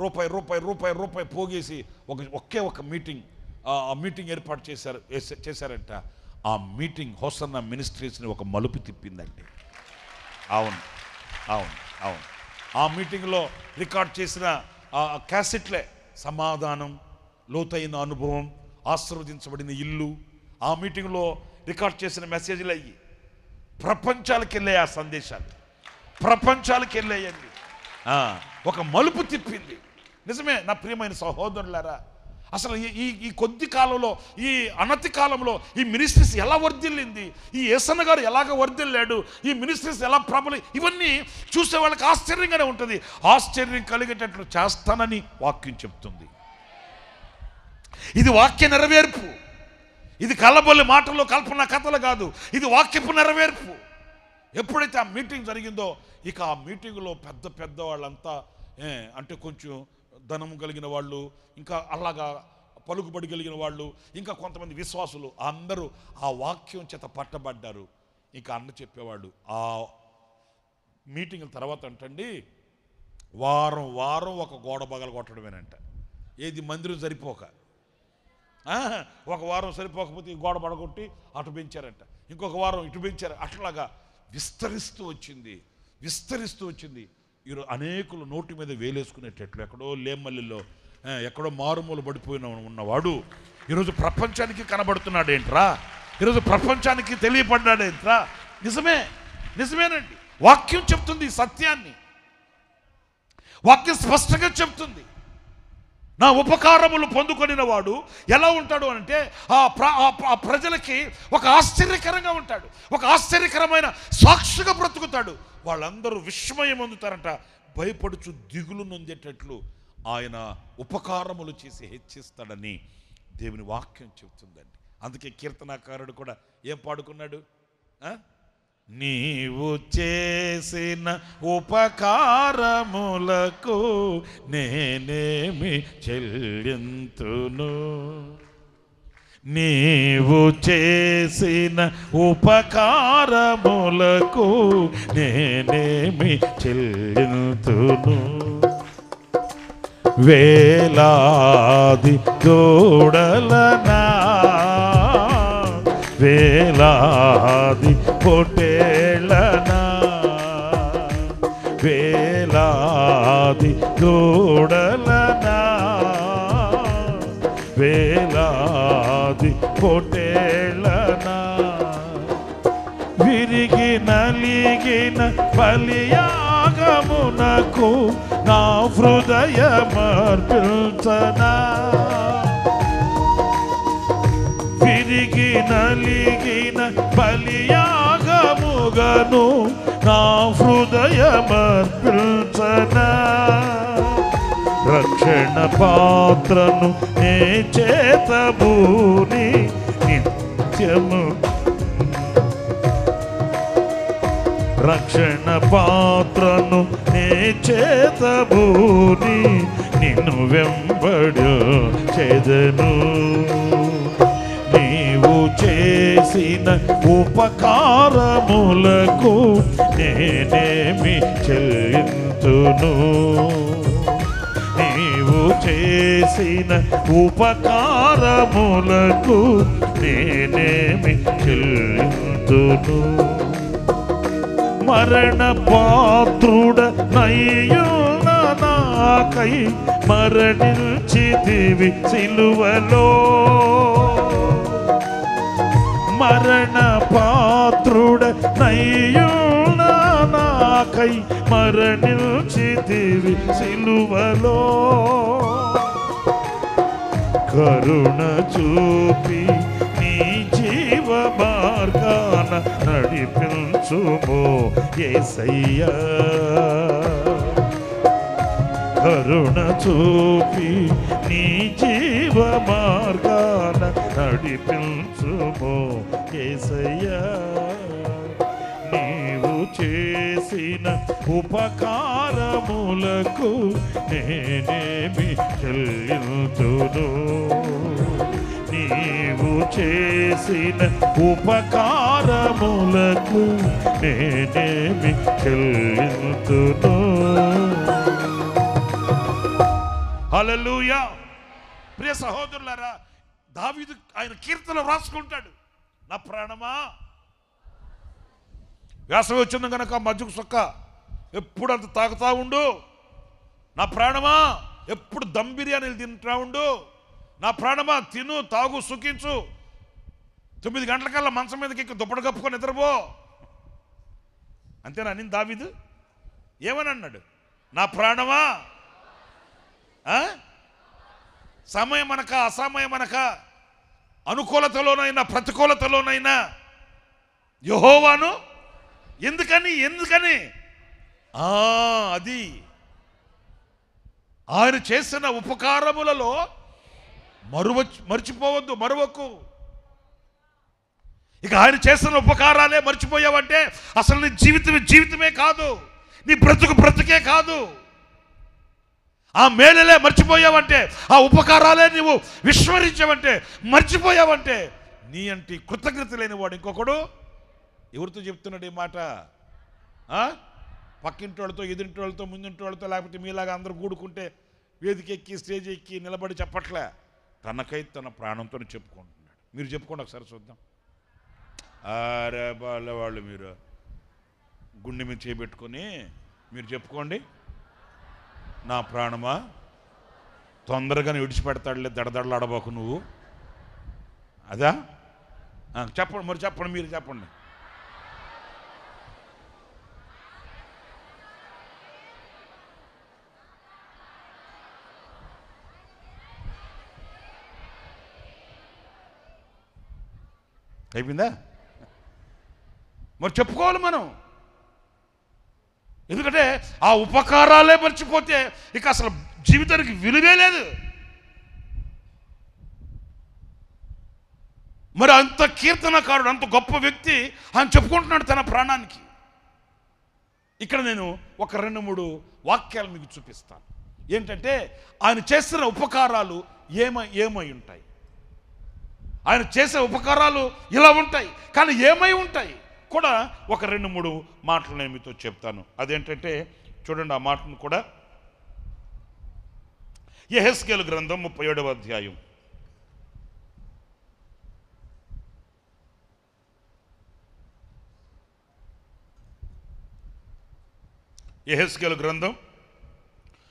రూపాయి పోగేసి ఒకే ఒక మీటింగ్ ఏర్పాటు చేశారంట. ఆ మీటింగ్ హోసన్నా మినిస్ట్రీస్ని ఒక మలుపు తిప్పిందండి. అవును. ఆ మీటింగ్లో రికార్డ్ చేసిన క్యాసెట్లే సమాధానం, లోతైన అనుభవం, ఆశీర్వదించబడిన ఇల్లు. ఆ మీటింగ్లో రికార్డ్ చేసిన మెసేజ్లు అయ్యి ప్రపంచాలకు వెళ్ళాయి. ఆ సందేశాలు ప్రపంచాలకు వెళ్ళాయండి. ఒక మలుపు తిప్పింది. నిజమే నా ప్రియమైన సహోదరులారా, అసలు ఈ కొద్ది కాలంలో, ఈ అనతి కాలంలో ఈ మినిస్ట్రీస్ ఎలా వర్ధిల్లింది, ఈ యేసన్న గారు ఎలాగ వర్ధిల్లాడు, ఈ మినిస్ట్రీస్ ఎలా ప్రబలి, ఇవన్నీ చూసే వాళ్ళకి ఆశ్చర్యంగానే ఉంటుంది. ఆశ్చర్యం కలిగేటట్లు చేస్తానని వాక్యం చెప్తుంది. ఇది వాక్య నెరవేర్పు, ఇది కళ్ళబొల్లి మాటల్లో కల్పన కథలు కాదు, ఇది వాక్యపు నెరవేర్పు. ఎప్పుడైతే ఆ మీటింగ్ జరిగిందో ఇక ఆ మీటింగ్లో పెద్ద వాళ్ళంతా అంటే కొంచెం ధనం కలిగిన వాళ్ళు, ఇంకా అలాగా పలుకుబడి కలిగిన వాళ్ళు, ఇంకా కొంతమంది విశ్వాసులు అందరూ ఆ వాక్యం చేత పట్టబడ్డారు. ఇంకా అన్న చెప్పేవాడు ఆ మీటింగ్ తర్వాత అంటండి, వారం ఒక గోడ బగలు కొట్టడమేనంట. ఏది మందిరం సరిపోక, ఒక వారం సరిపోకపోతే ఈ గోడ పడగొట్టి అటు పెంచారంట, ఇంకొక వారం ఇటు పెంచారు. అట్లాగా విస్తరిస్తూ వచ్చింది. ఈరోజు అనేకులు నోటి మీద వేలేసుకునేటట్లు, ఎక్కడో లేమల్లిలో ఎక్కడో మారుమూల పడిపోయిన ఉన్నవాడు ఈరోజు ప్రపంచానికి కనబడుతున్నాడు ఏంట్రా, ఈరోజు ప్రపంచానికి తెలియపడ్డాడేంట్రా. నిజమేనండి. వాక్యం చెప్తుంది సత్యాన్ని, వాక్యం స్పష్టంగా చెప్తుంది. నా ఉపకారములు పొందుకొనిన వాడు ఎలా ఉంటాడు అంటే ఆ ప్రజలకి ఒక ఆశ్చర్యకరంగా ఉంటాడు, ఒక ఆశ్చర్యకరమైన సాక్షిగా బ్రతుకుతాడు. వాళ్ళందరూ విస్మయం పొందుతారంట, భయపడుచు దిగులు నొందేటట్లు ఆయన ఉపకారములు చేసి హెచ్చిస్తాడని దేవుని వాక్యం చెబుతుందండి. అందుకే కీర్తనాకారుడు కూడా ఏం పాడుకున్నాడు, నీవు చేసిన ఉపకారములకు నేనేమి చెల్లింతును, నీవు చేసిన ఉపకారములకు నేనేమి చెల్లింతును. వేలాది దూడలనా, వేలాది పొట్టేళ్ళనా, వేలాది దూడలనా, వేలాది పొట్టేళ్ళనా, విరిగి నలిగిన బలియాగమునకు నా హృదయమర్పించనా, విరిగి నలిగిన బలియాగముగను నా హృదయమర్పించనా. రక్షణ పాత్రను నే చేతబూని నిత్యము, రక్షణ పాత్రను నే చేతబూని నిన్ను వెంబడు చెదను. నీవు చేసిన ఉపకారములకు నేనేమి చెల్లింతును, నీవు చేసిన ఉపకారములకు నేనేమి చెల్లింతును. మరణ పాత్రుడ నయ్యున్న నాకై మరణించితివి సిలువలో. మరణ పాత్రుడ నయ్యున్న నాకై మరణించితివి సిలువలో. కరుణ చూపి నీ జీవ మార్గాన నడిపించుమో యేసయ్యా. కరుణ చూపి నీ జీవ మార్గాన నడిపించుమో యేసయ్యా. నీవు చేసిన ఉపకారములకు నేనేమి చెల్లింతును. నీవు చేసిన ఉపకారములకు నేనేమి చెల్లింతును. హల్లెలూయా. ప్రియ సహోదరులారా, దావీదు ఆయన కీర్తన రాసుకుంటాడు. నా ప్రాణమా, వేసవి వచ్చింది కనుక మజ్జిగ సొక్క ఎప్పుడు అంత తాగుతా ఉండు. నా ప్రాణమా, ఎప్పుడు దమ్ బిర్యానీలు తింటా ఉండు. నా ప్రాణమా, తిను తాగు సుఖించు. 9 గంటలకల్లా మంచం మీదకి ఎక్కి దుప్పటి కప్పుకొని నిద్రపో. అంతేనా నేను దావీదు? ఏమని అన్నాడు? నా ప్రాణమా, సమయం అనక అసమయం అనక అనుకూలతలోనైనా ప్రతికూలతలోనైనా యెహోవాను ఎందుకని అది ఆయన చేసిన ఉపకారములలో మర్చిపోవద్దు, మరువకు. ఇక ఆయన చేసిన ఉపకారాలే మర్చిపోయావంటే అసలు నీ జీవితమే కాదు, నీ బ్రతుకే కాదు. ఆ మేలులే మర్చిపోయావంటే, ఆ ఉపకారాలే నువ్వు విస్మరించావంటే, మర్చిపోయావంటే నీ అంటే కృతజ్ఞత లేని వాడు ఇంకొకడు. ఎవరితో చెప్తున్నాడు ఈ మాట? పక్కింటి వాళ్ళతో, ఎదురింటి వాళ్ళతో, ముందింటి వాళ్ళతో, లేకపోతే మీలాగా అందరూ కూడుకుంటే వేదిక ఎక్కి స్టేజ్ ఎక్కి నిలబడి చెప్పట్లే. తనకై తన ప్రాణంతో చెప్పుకుంటున్నాడు. మీరు చెప్పుకోండి ఒకసారి చూద్దాం. అరే వాళ్ళు మీరు గుండె మీద చేపెట్టుకొని మీరు చెప్పుకోండి. నా ప్రాణమా, తొందరగానే విడిచిపెడతాడులే, దడదడలాడబోకు నువ్వు. అదా? చెప్పండి, మరి చెప్పండి, మీరు చెప్పండి. అయిపోయిందా? మరి చెప్పుకోవాలి మనం. ఎందుకంటే ఆ ఉపకారాలే మర్చిపోతే ఇక అసలు జీవితానికి విలువే లేదు. మరి అంత కీర్తనకారుడు, అంత గొప్ప వ్యక్తి ఆయన చెప్పుకుంటున్నాడు తన ప్రాణానికి. ఇక్కడ నేను ఒక 2-3 వాక్యాలు మీకు చూపిస్తాను. ఏంటంటే ఆయన చేసిన ఉపకారాలు ఏమై ఉంటాయి. ఆయన చేసే ఉపకారాలు ఇలా ఉంటాయి, కానీ ఏమై ఉంటాయి కూడా ఒక 2-3 మాటలు నేను మీతో చెప్తాను. అదేంటంటే చూడండి, ఆ మాటను కూడా యెహెజ్కేలు గ్రంథం 37వ అధ్యాయం. యెహెజ్కేలు గ్రంథం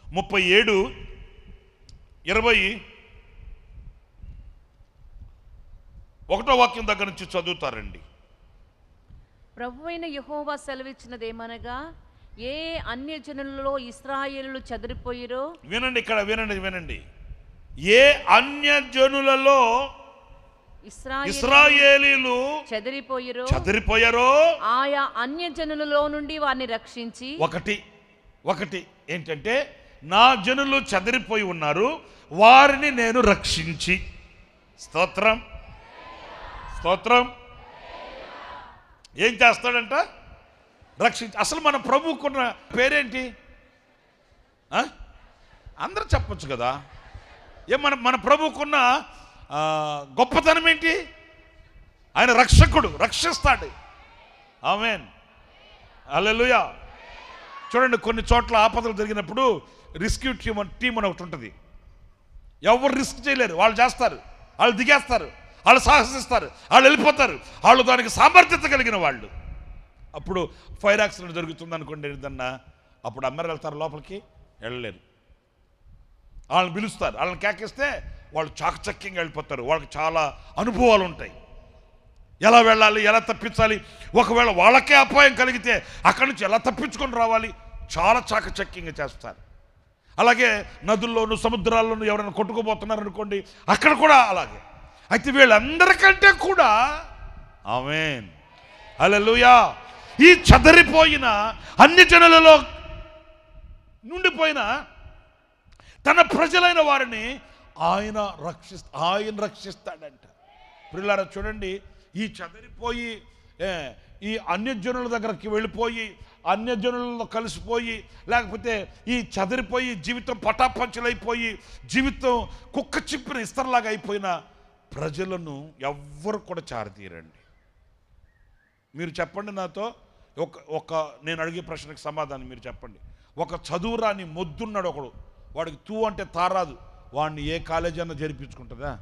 37:21 వాక్యం దగ్గర నుంచి చదువుతారండి. ప్రభువైన యెహోవా సెలవిచ్చినదేమనగా, ఏ అన్యజనులలో ఇశ్రాయేలులు చెదిరిపోయిరో. వినండి, ఇక్కడ వినండి. ఏ అన్యజనులలో ఇశ్రాయేలీలు చెదిరిపోయారో ఆయా అన్యజనులలో నుండి వారిని రక్షించి. ఒకటి ఏంటంటే, నా జనులు చెదిరిపోయి ఉన్నారు, వారిని నేను రక్షించి. స్తోత్రం. ఏం చేస్తాడంట? రక్షించి. అసలు మన ప్రభువుకున్న పేరేంటి? అందరూ చెప్పొచ్చు కదా. మన ప్రభువుకున్న గొప్పతనం ఏంటి? ఆయన రక్షకుడు, రక్షిస్తాడు. ఆమేన్, హల్లెలూయా. చూడండి, కొన్ని చోట్ల ఆపదలు జరిగినప్పుడు రెస్క్యూ టీం అని ఒకటి ఉంటుంది. ఎవరు రిస్క్ చేయలేరు, వాళ్ళు చేస్తారు, వాళ్ళు దిగేస్తారు. వాళ్ళు సాహసిస్తారు, వాళ్ళు వెళ్ళిపోతారు, వాళ్ళు దానికి సామర్థ్యత కలిగిన వాళ్ళు. అప్పుడు ఫైర్ యాక్సిడెంట్ జరుగుతుంది అనుకోండి ఏదన్నా, అప్పుడు అమ్మరు వెళ్తారు లోపలికి, వెళ్ళలేరు. వాళ్ళని పిలుస్తారు, వాళ్ళని కేకేస్తే వాళ్ళు చాకచక్యంగా వెళ్ళిపోతారు. వాళ్ళకి చాలా అనుభవాలు ఉంటాయి, ఎలా వెళ్ళాలి, ఎలా తప్పించాలి, ఒకవేళ వాళ్ళకే అపాయం కలిగితే అక్కడి నుంచి ఎలా తప్పించుకొని రావాలి, చాలా చాకచక్యంగా చేస్తారు. అలాగే నదుల్లోనూ సముద్రాల్లోనూ ఎవరైనా కొట్టుకుపోతున్నారు అనుకోండి, అక్కడ కూడా అలాగే. అయితే వీళ్ళందరికంటే కూడా ఆమేన్ హల్లెలూయా ఈ చెదరిపోయిన అన్ని జనులలో నుండిపోయిన తన ప్రజలైన వారిని ఆయన రక్షిస్తాడంట. ప్రియులారా చూడండి, ఈ చెదరిపోయి ఈ అన్యజనుల దగ్గరికి వెళ్ళిపోయి అన్యజనులలో కలిసిపోయి, లేకపోతే ఈ చెదరిపోయి జీవితం పటాపంచలైపోయి జీవితం కుక్క చిప్పిన ఇస్తర్లాగా అయిపోయిన ప్రజలను ఎవ్వరు కూడా చారతీరండి. మీరు చెప్పండి నాతో, నేను అడిగే ప్రశ్నకు సమాధానం మీరు చెప్పండి. ఒక చదువురాని మొద్దున్నాడు ఒకడు, వాడికి తూ అంటే తారాదు, వాడిని ఏ కాలేజీ అన్నా చేర్పించుకుంటుందా?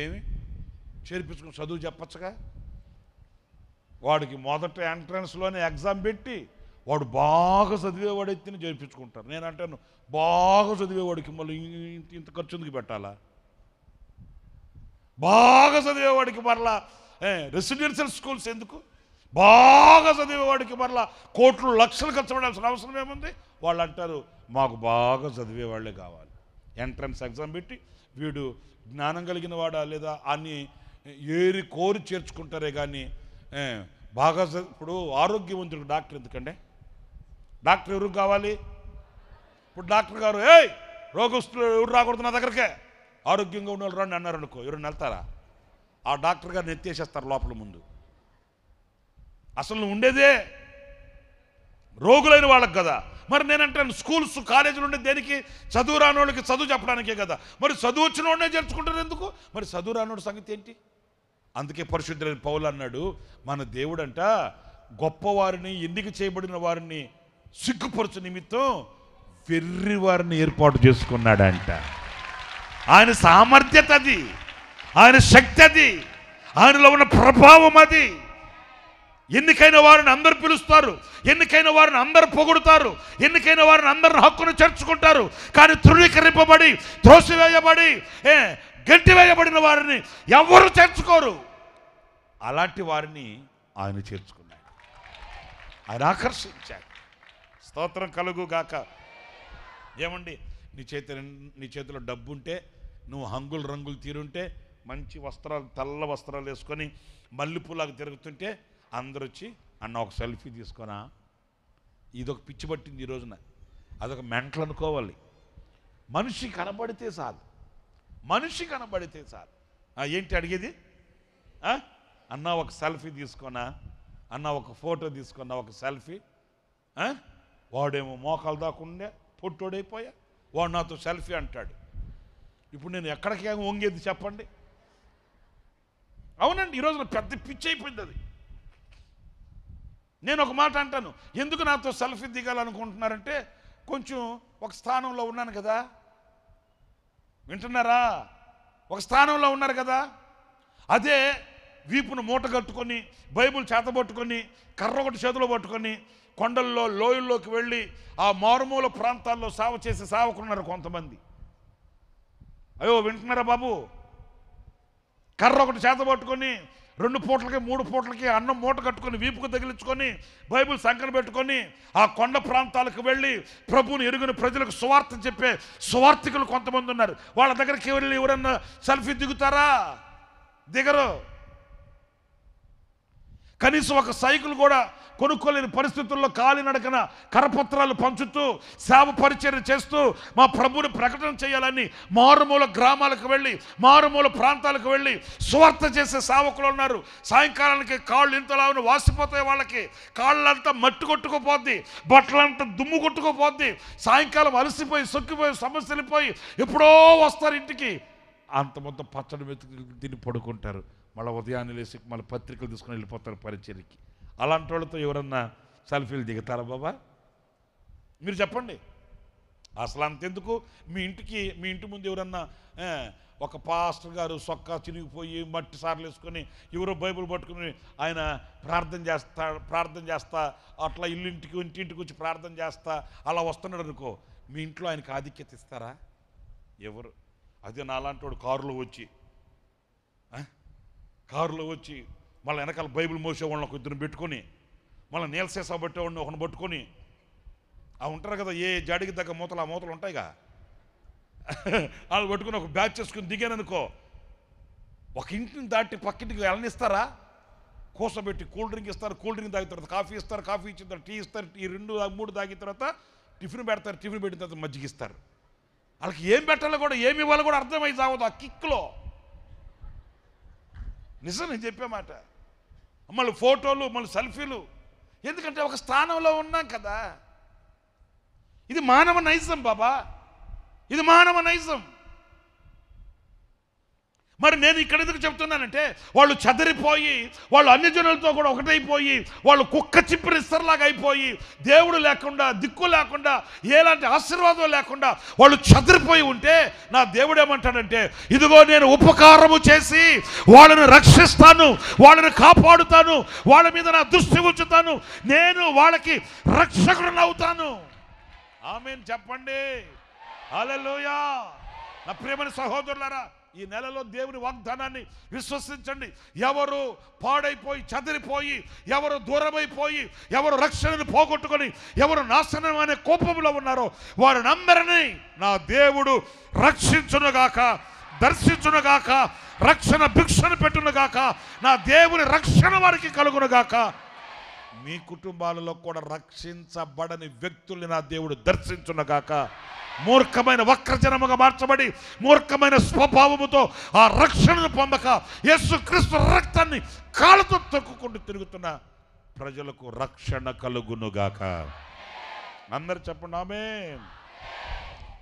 ఏమి చేర్పించుకుని చదువు చెప్పచ్చుగా? వాడికి మొదట ఎంట్రన్స్లోనే ఎగ్జామ్ పెట్టి వాడు బాగా చదివేవాడు ఎత్తిని చేర్పించుకుంటారు. నేను అంటాను, బాగా చదివేవాడికి మళ్ళీ ఇంత ఖర్చు ఎందుకు పెట్టాలా? బాగా చదివేవాడికి మరలా రెసిడెన్షియల్ స్కూల్స్ ఎందుకు? బాగా చదివేవాడికి మరలా కోట్లు లక్షలు ఖర్చు పెట్టాల్సిన అవసరం ఏముంది? వాళ్ళు అంటారు, మాకు బాగా చదివేవాళ్లే కావాలి. ఎంట్రన్స్ ఎగ్జామ్ పెట్టి వీడు జ్ఞానం కలిగిన వాడా లేదా అని ఏరి కోరి చేర్చుకుంటారే కానీ బాగా ఇప్పుడు ఆరోగ్యవంతుడికి డాక్టర్ ఎందుకండి? డాక్టర్ ఎవరికి కావాలి? ఇప్పుడు డాక్టర్ గారు రోగస్తులు ఎవరు రాకూడదు నా దగ్గరకే, ఆరోగ్యంగా ఉన్న వాళ్ళు రండి అన్నారు అనుకో, ఎవరైనా వెళ్తారా? ఆ డాక్టర్ గారిని ఎత్తేసేస్తారు లోపల. ముందు అసలు నువ్వు ఉండేదే రోగులైన వాళ్ళకి కదా. మరి నేనంటాను, స్కూల్స్ కాలేజీలు ఉండే దేనికి? చదువు రాని వాళ్ళకి చదువు చెప్పడానికే కదా. మరి చదువు వచ్చిన వాడినే చేర్చుకుంటారు ఎందుకు? మరి చదువు రానోడి సంగతి ఏంటి? అందుకే పరిశుద్ధులైన పౌలు అన్నాడు, మన దేవుడంట గొప్పవారిని, ఎన్నిక చేయబడిన వారిని సిగ్గుపరచు నిమిత్తం వెర్రి వారిని ఏర్పాటు చేసుకున్నాడంట. ఆయన సామర్థ్యత అది, ఆయన శక్తి అది, ఆయనలో ఉన్న ప్రభావం అది. ఎన్నికైన వారిని అందరు పిలుస్తారు, ఎన్నికైన వారిని అందరు పొగుడుతారు, ఎన్నికైన వారిని అందరిని హక్కును చేర్చుకుంటారు. కానీ తృణీకరింపబడి, త్రోసివేయబడి, గట్టివేయబడిన వారిని ఎవరు చేర్చుకోరు. అలాంటి వారిని ఆయన చేర్చుకున్నాడు, ఆయన ఆకర్షించాడు. స్తోత్రం కలుగుగాక. ఏమండి, నీ చేతిలో డబ్బు ఉంటే, నువ్వు హంగులు రంగులు తీరుంటే, మంచి వస్త్రాలు, తెల్ల వస్త్రాలు వేసుకొని మల్లెపూలాగా తిరుగుతుంటే అందరూ వచ్చి అన్న ఒక సెల్ఫీ తీసుకున్నా. ఇదొక పిచ్చి పట్టింది ఈ రోజున, అదొక మెంటల్ అనుకోవాలి. మనిషి కనబడితే చాలు, మనిషి కనబడితే చాలు. ఏంటి అడిగేది? అన్న ఒక సెల్ఫీ తీసుకున్నా, అన్న ఒక ఫోటో తీసుకున్నా, ఒక సెల్ఫీ. వాడేమో మోకాలు దాకుండే పొట్టోడైపోయా, వాడు నాతో సెల్ఫీ అంటాడు. ఇప్పుడు నేను ఎక్కడికి వంగేది చెప్పండి? అవునండి, ఈరోజున పెద్ద పిచ్చి అయిపోయింది అది. నేను ఒక మాట అంటాను, ఎందుకు నాతో సెల్ఫీ దిగాలనుకుంటున్నారంటే, కొంచెం ఒక స్థానంలో ఉన్నాను కదా. వింటున్నారా? ఒక స్థానంలో ఉన్నారు కదా. అదే వీపును మూట కట్టుకొని, బైబుల్ చేతబట్టుకొని, కర్ర ఒకటి చేతిలో పట్టుకొని, కొండల్లో లోయల్లోకి వెళ్ళి ఆ మారుమూల ప్రాంతాల్లో సేవ చేసే సేవకున్నారు కొంతమంది. అయ్యో వింటున్నారా బాబు? కర్ర ఒకటి చేతబట్టుకొని 2 పూటలకి 3 పూటలకి అన్నం మూట కట్టుకొని వీపుకు తగిలించుకొని బైబిల్ సంకన పెట్టుకొని ఆ కొండ ప్రాంతాలకు వెళ్ళి ప్రభువుని ఎరుగుని ప్రజలకు సువార్త చెప్పే సువార్థికులు కొంతమంది ఉన్నారు. వాళ్ళ దగ్గరికి వెళ్ళి ఎవరన్నా సెల్ఫీ దిగుతారా? దిగరు. కనీసం ఒక సైకిల్ కూడా కొనుక్కోలేని పరిస్థితుల్లో కాలినడకన కరపత్రాలు పంచుతూ సేవ పరిచర్య చేస్తూ మా ప్రభువుని ప్రకటన చేయాలని మారుమూల గ్రామాలకు వెళ్ళి, మారుమూల ప్రాంతాలకు వెళ్ళి సువార్త చేసే సేవకులు ఉన్నారు. సాయంకాలానికి కాళ్ళు ఇంతలావును వాసిపోతాయి, వాళ్ళకి కాళ్ళంతా మట్టి కొట్టుకుపోద్ది, బట్టలంతా దుమ్ము కొట్టుకుపోద్ది. సాయంకాలం అలసిపోయి సొక్కిపోయి సమస్యలిపోయి ఎప్పుడో వస్తారు ఇంటికి. అంత మొత్తం పచ్చడి వెతుకు తిని పడుకుంటారు. మళ్ళీ ఉదయాన్నే లేచి మళ్ళీ పత్రికలు తీసుకుని వెళ్ళిపోతారు పరిచర్యకి. అలాంటి వాళ్ళతో ఎవరన్నా సెల్ఫీలు దిగుతారా బాబా? మీరు చెప్పండి. అసలు అంతెందుకు, మీ ఇంటి ముందు ఎవరన్నా ఒక పాస్టర్ గారు సొక్కా చిరిగిపోయి మట్టి సార్లు వేసుకొని ఎవరో బైబిల్ పట్టుకుని ఆయన ప్రార్థన చేస్తా అట్లా ఇంటింటికి వచ్చి ప్రార్థన చేస్తా అలా వస్తున్నాడు అనుకో, మీ ఇంట్లో ఆయనకి ఆధిక్యత ఇస్తారా? ఎవరు? అదే నాలాంటి వాడు కారులో వచ్చి మళ్ళీ వెనకాల బైబిల్ మోసేవాళ్ళని ఒక ఇద్దరు పెట్టుకొని, మళ్ళీ నీలసేసా పట్టేవాడిని ఒకరిని పట్టుకొని, ఉంటారు కదా ఏ జాడికి దగ్గర మూతలు, ఆ మూతలు ఉంటాయిగా, వాళ్ళు పట్టుకుని ఒక బ్యాగ్ చేసుకుని దిగాననుకో, ఒక ఇంటిని దాటి పక్కింటికి వెళ్ళనిస్తారా? కూసబెట్టి కూల్ డ్రింక్ ఇస్తారు, కూల్ డ్రింక్ తాగిన తర్వాత కాఫీ ఇస్తారు, కాఫీ ఇచ్చిన తర్వాత టీ ఇస్తారు, ఈ 2-3 తాగిన తర్వాత టిఫిన్ పెడతారు, టిఫిన్ పెట్టిన తర్వాత మజ్జిగ ఇస్తారు. వాళ్ళకి ఏం పెట్టాలో కూడా ఏమి ఇవ్వాలో కూడా అర్థమై సాగదు ఆ కిక్లో. నిజం నేను చెప్పే మాట. మళ్ళీ ఫోటోలు, మళ్ళీ సెల్ఫీలు, ఎందుకంటే ఒక స్థానంలో ఉన్నాం కదా. ఇది మానవ నైజం బాబా, ఇది మానవ నైజం. మరి నేను ఇక్కడ ఎందుకు చెప్తున్నానంటే, వాళ్ళు చెదరిపోయి, వాళ్ళు అన్ని జనులతో కూడా ఒకటైపోయి, వాళ్ళు కుక్క చిప్పిన ఇస్తర్లాగా అయిపోయి, దేవుడు లేకుండా, దిక్కు లేకుండా, ఎలాంటి ఆశీర్వాదం లేకుండా వాళ్ళు చెదరిపోయి ఉంటే, నా దేవుడు ఏమంటాడంటే, ఇదిగో నేను ఉపకారము చేసి వాళ్ళని రక్షిస్తాను, వాళ్ళని కాపాడుతాను, వాళ్ళ మీద నా దృష్టి ఉంచుతాను, నేను వాళ్ళకి రక్షకుడిని అవుతాను. ఆమేన్ చెప్పండి. హల్లెలూయా. నా ప్రియమైన సహోదరులారా, ఈ నెలలో దేవుని వాగ్దానాన్ని విశ్వసించండి. ఎవరు పాడైపోయి చెదిరిపోయి, ఎవరు దూరమైపోయి, ఎవరు రక్షణను పోగొట్టుకొని, ఎవరు నాశనం అనే కోపంలో ఉన్నారో వారినందరినీ నా దేవుడు రక్షించునుగాక, దర్శించునుగాక, రక్షణ భిక్షను పెట్టునుగాక, నా దేవుని రక్షణ వారికి కలుగునుగాక. మీ కుటుంబాలలో కూడా రక్షించబడని వ్యక్తుల్ని నా దేవుడు దర్శించునుగాక. మూర్ఖమైన వక్రజనముగా మార్చబడి మూర్ఖమైన స్వభావముతో ఆ రక్షణను పొందక యేసుక్రీస్తు రక్తాన్ని కాళ్ళతో తొక్కుకుంటూ తిరుగుతున్న ప్రజలకు రక్షణ కలుగునుగాక. అందరు చెప్పండి ఆమేన్.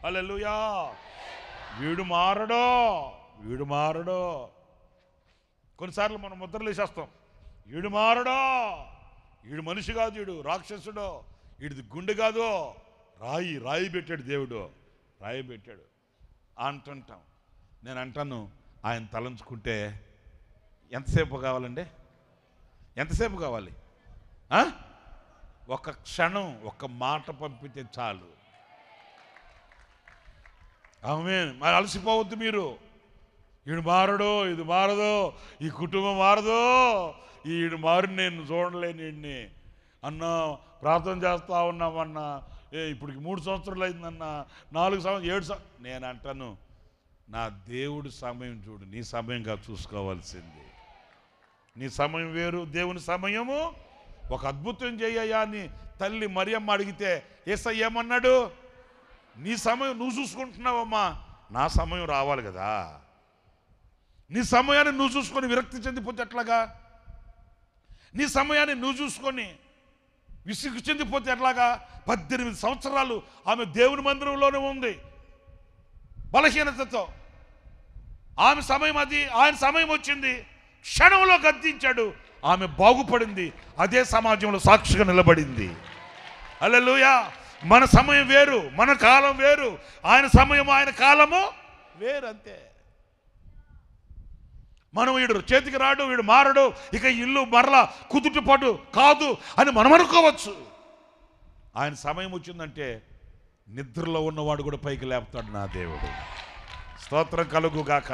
హల్లెలూయా. వీడు మారడో. కొన్నిసార్లు మనం ముద్రలు వేసేస్తాం, వీడు మారడో, వీడు మనిషి కాదు, వీడు రాక్షసుడో, వీడిది గుండె కాదు, రాయి పెట్టాడు దేవుడు, రాయి పెట్టాడు అంటుంటాం. నేను అంటాను, ఆయన తలంచుకుంటే ఎంతసేపు కావాలండి? ఎంతసేపు కావాలి? ఒక క్షణం, ఒక మాట పంపితే చాలు. ఆమేన్. మరి అలసిపోవద్దు మీరు. వీడు మారడు, ఇది మారదు, ఈ కుటుంబం మారదు, ఈడు మారు, నేను చూడలేను వీడిని అన్నా, ప్రార్థన చేస్తా ఉన్నామన్నా, ఇప్పటికి 3 సంవత్సరాలు అయిందన్నా, 4 సంవత్సరాలు, 7 సంవత్సరాలు. నేను అంటాను, నా దేవుడి సమయం చూడు, నీ సమయంగా చూసుకోవాల్సింది. నీ సమయం వేరు, దేవుని సమయము. ఒక అద్భుతం చేయయ్యా అని తల్లి మరియమ్మ అడిగితే యేసయ్య ఏమన్నాడు? నీ సమయం నువ్వు చూసుకుంటున్నావమ్మా, నా సమయం రావాలి కదా. నీ సమయాన్ని నువ్వు చూసుకొని విరక్తి చెందిపోతే ఎట్లాగా? నీ సమయాన్ని నువ్వు చూసుకొని విసుగు చెందిపోతే ఎట్లాగా? 18 సంవత్సరాలు ఆమె దేవుని మందిరంలోనే ఉంది బలహీనతతో. ఆమె సమయం అది, ఆయన సమయం వచ్చింది, క్షణంలో గద్దించాడు, ఆమె బాగుపడింది, అదే సమాజంలో సాక్షిగా నిలబడింది. హల్లెలూయా. మన సమయం వేరు, మన కాలం వేరు, ఆయన సమయం ఆయన కాలము వేరు, అంతే. మనం వీడు చేతికి రాడు, వీడు మారడు, ఇక ఇల్లు మరలా కుదుటిపాటు కాదు అని మనం అనుకోవచ్చు. ఆయన సమయం వచ్చిందంటే నిద్రలో ఉన్నవాడు కూడా పైకి లేపుతాడు నా దేవుడు. స్తోత్రం కలుగుగాక.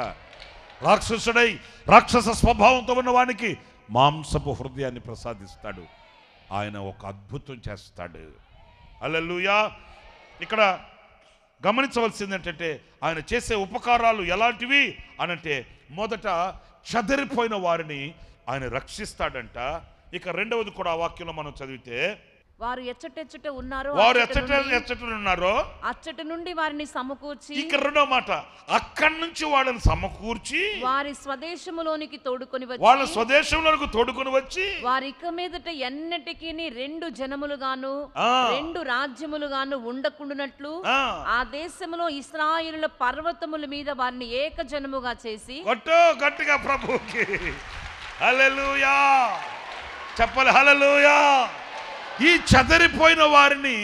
రాక్షసుడై రాక్షస స్వభావంతో ఉన్నవానికి మాంసపు హృదయాన్ని ప్రసాదిస్తాడు. ఆయన ఒక అద్భుతం చేస్తాడు. హల్లెలూయా. ఇక్కడ గమనించవలసింది ఏంటంటే, ఆయన చేసే ఉపకారాలు ఎలాంటివి అనంటే, మొదట చెదిరిపోయిన వారిని ఆయన రక్షిస్తాడంట. ఇక రెండవది కూడా ఆ వాక్యంలో మనం చదివితే, వారు ఎచ్చటెచ్చట ఉన్నారో అచ్చట నుండి వారిని సమకూర్చి, ఇక రెండో మాట, అక్కడి నుంచి వాళ్ళని సమకూర్చి వారి స్వదేశములోనికి తోడుకొని వచ్చి వారి ఇక మీదట ఎన్నటికీ 2 జనములుగాను 2 రాజ్యములుగాను ఉండకుండునట్లు ఆ దేశములో ఇశ్రాయేలుల పర్వతముల మీద వారిని ఏక జనముగా చేసి. గట్టిగా ప్రభువుకి హల్లెలూయా చెప్పాలి. హల్లెలూయా. ఈ చెదరిపోయిన వారిని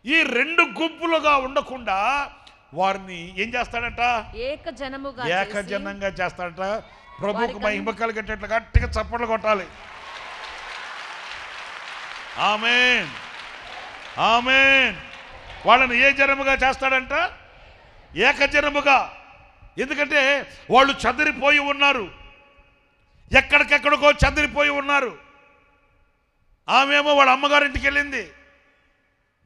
ఈ 2 గుంపులుగా ఉండకుండా వారిని ఏం చేస్తాడంట? ఏకజనంగా చేస్తాడంట. ప్రభువుకు మహిమ కలిగేటట్లు గట్టిగా చప్పట్లు కొట్టాలి. ఆమేన్, ఆమేన్. వాళ్ళని ఏ జనముగా చేస్తాడంట? ఏకజనముగా. ఎందుకంటే వాళ్ళు చదిరిపోయి ఉన్నారు, ఎక్కడికెక్కడికో చదిరిపోయి ఉన్నారు. ఆమెమో వాళ్ళ అమ్మగారింటికి వెళ్ళింది,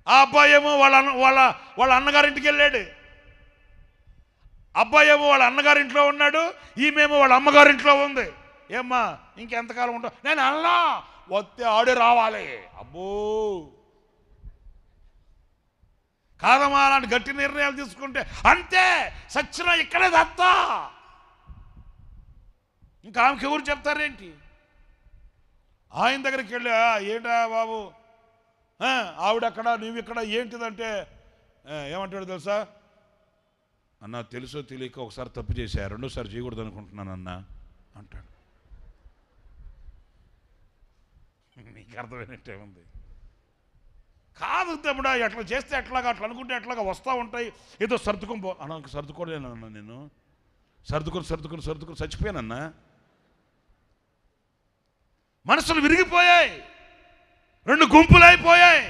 ఆ అబ్బాయి ఏమో వాళ్ళ అన్నగారింటికి వెళ్ళాడు. అబ్బాయి ఏమో వాళ్ళ అన్నగారింట్లో ఉన్నాడు, ఈమెమో వాళ్ళ అమ్మగారింట్లో ఉంది. ఏమ్మా ఇంకెంతకాలం ఉంటావు? నేను అన్నా వస్తే ఆడే రావాలి. అబ్బో కాదమ్మా, అలాంటి గట్టి నిర్ణయాలు తీసుకుంటే అంతే, సచ్చినా ఇక్కడే దత్తా. ఇంకా ఆమెకి ఎవరు చెప్తారేంటి? ఆయన దగ్గరికి వెళ్ళి ఏంటా బాబు ఆవిడక్కడ నువ్విక్కడ ఏంటిదంటే ఏమంటాడు తెలుసా? అన్న తెలుసో తెలియక ఒకసారి తప్పు చేశా, రెండోసారి చేయకూడదు అనుకుంటున్నాను అన్న అంటాడు. నీకు అర్థమైనట్టే ఉంది. కాదు తమ్ముడా, ఎట్లా చేస్తే ఎట్లాగా, అట్లా అనుకుంటే ఎట్లాగా వస్తూ ఉంటాయి. ఏదో సర్దుకొని సర్దుకోలేనన్నా, నేను సర్దుకొని చచ్చిపోయానన్నా. మనసులు విరిగిపోయాయి, రెండు గుంపులైపోయాయి.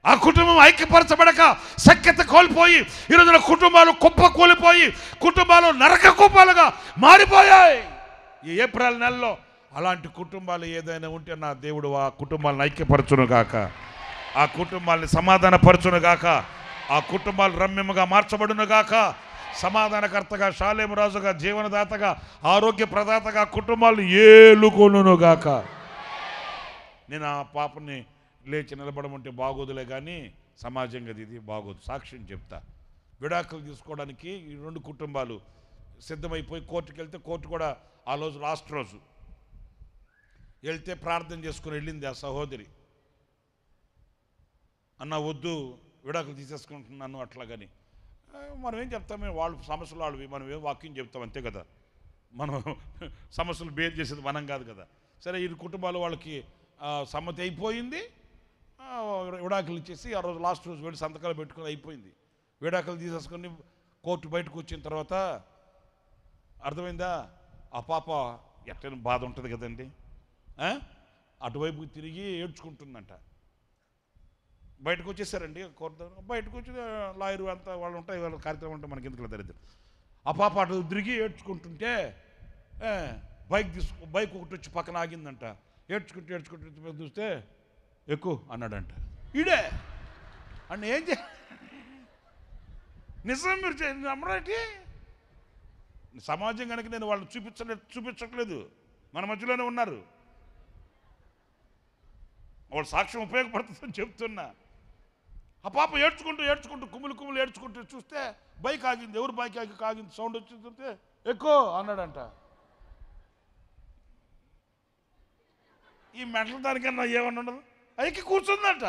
ఆ కుటుంబం ఐక్యపరచబడక సఖ్యత కోల్పోయి ఈరోజున కుటుంబాలు కుప్ప కూలిపోయి కుటుంబాలు నరక కుప్పాలుగా మారిపోయాయి. ఈ ఏప్రిల్ నెలలో అలాంటి కుటుంబాలు ఏదైనా ఉంటే నా దేవుడు ఆ కుటుంబాలను ఐక్యపరచును గాక, ఆ కుటుంబాలని సమాధానపరచును గాక, ఆ కుటుంబాలు రమ్యముగా మార్చబడును గాక. సమాధానకర్తగా, షాలేము రాజుగా, జీవనదాతగా, ఆరోగ్య ప్రదాతగా కుటుంబాలు ఏలుకొనును గాక. నేను ఆ పాపని లేచి నిలబడమంటే బాగోదులే కానీ సమాజంగా ఇది బాగోదు. సాక్ష్యం చెప్తా. విడాకులు తీసుకోవడానికి ఈ రెండు కుటుంబాలు సిద్ధమైపోయి కోర్టుకు వెళ్తే, కోర్టు కూడా ఆ రోజు లాస్ట్ రోజు వెళ్తే ప్రార్థన చేసుకుని వెళ్ళింది ఆ సహోదరి. అన్న వద్దు, విడాకులు తీసేసుకుంటున్నాను అట్లాగని. మనం ఏం చెప్తామే, వాళ్ళు సమస్యలు వాళ్ళవి, మనం ఏం వాక్యం చెప్తాం అంతే కదా. మనం సమస్యలు బేర్ చేసేది మనం కాదు కదా. సరే, ఈ కుటుంబాలు వాళ్ళకి సమ్మతి అయిపోయింది, విడాకులు ఇచ్చేసి ఆ రోజు లాస్ట్ రోజు వెళ్ళి సంతకాలు పెట్టుకుని అయిపోయింది. విడాకులు తీసేసుకొని కోర్టు బయటకు వచ్చిన తర్వాత అర్థమైందా, ఆ పాప ఎట్టని బాధ ఉంటుంది కదండి. అటువైపు తిరిగి ఏడ్చుకుంటుందంట. బయటకు వచ్చేసారండి కోర్టు దగ్గర. బయటకు వచ్చి లాయరు అంతా వాళ్ళు ఉంటాయి, వాళ్ళ కార్యక్రమం ఉంటాయి, మనకి ఎందుకు దరిద్రం. ఆ పాప అటు తిరిగి ఏడ్చుకుంటుంటే బైక్ ఒకటి వచ్చి పక్కన ఆగిందంట. ఏడ్చుకుంటూ చూస్తే ఎక్కువ అన్నాడంట. ఈడే అన్న ఏం నిజం మీరు నమ్మరాటి. సమాజం కనుక నేను వాళ్ళు చూపించట్లేదు, మన మధ్యలోనే ఉన్నారు. వాళ్ళ సాక్ష్యం ఉపయోగపడుతుందని చెప్తున్నా. ఆ పాప ఏడ్చుకుంటూ కుమ్ములు ఏడ్చుకుంటూ చూస్తే బైక్ ఆగింది. ఎవరు బైక్ ఆగింది? సౌండ్ వచ్చిందంటే ఎక్కువ అన్నాడంట. ఈ మెంటల్ దానికన్నా ఏమన్నా ఉండదు, ఎక్కి కూర్చుందంట.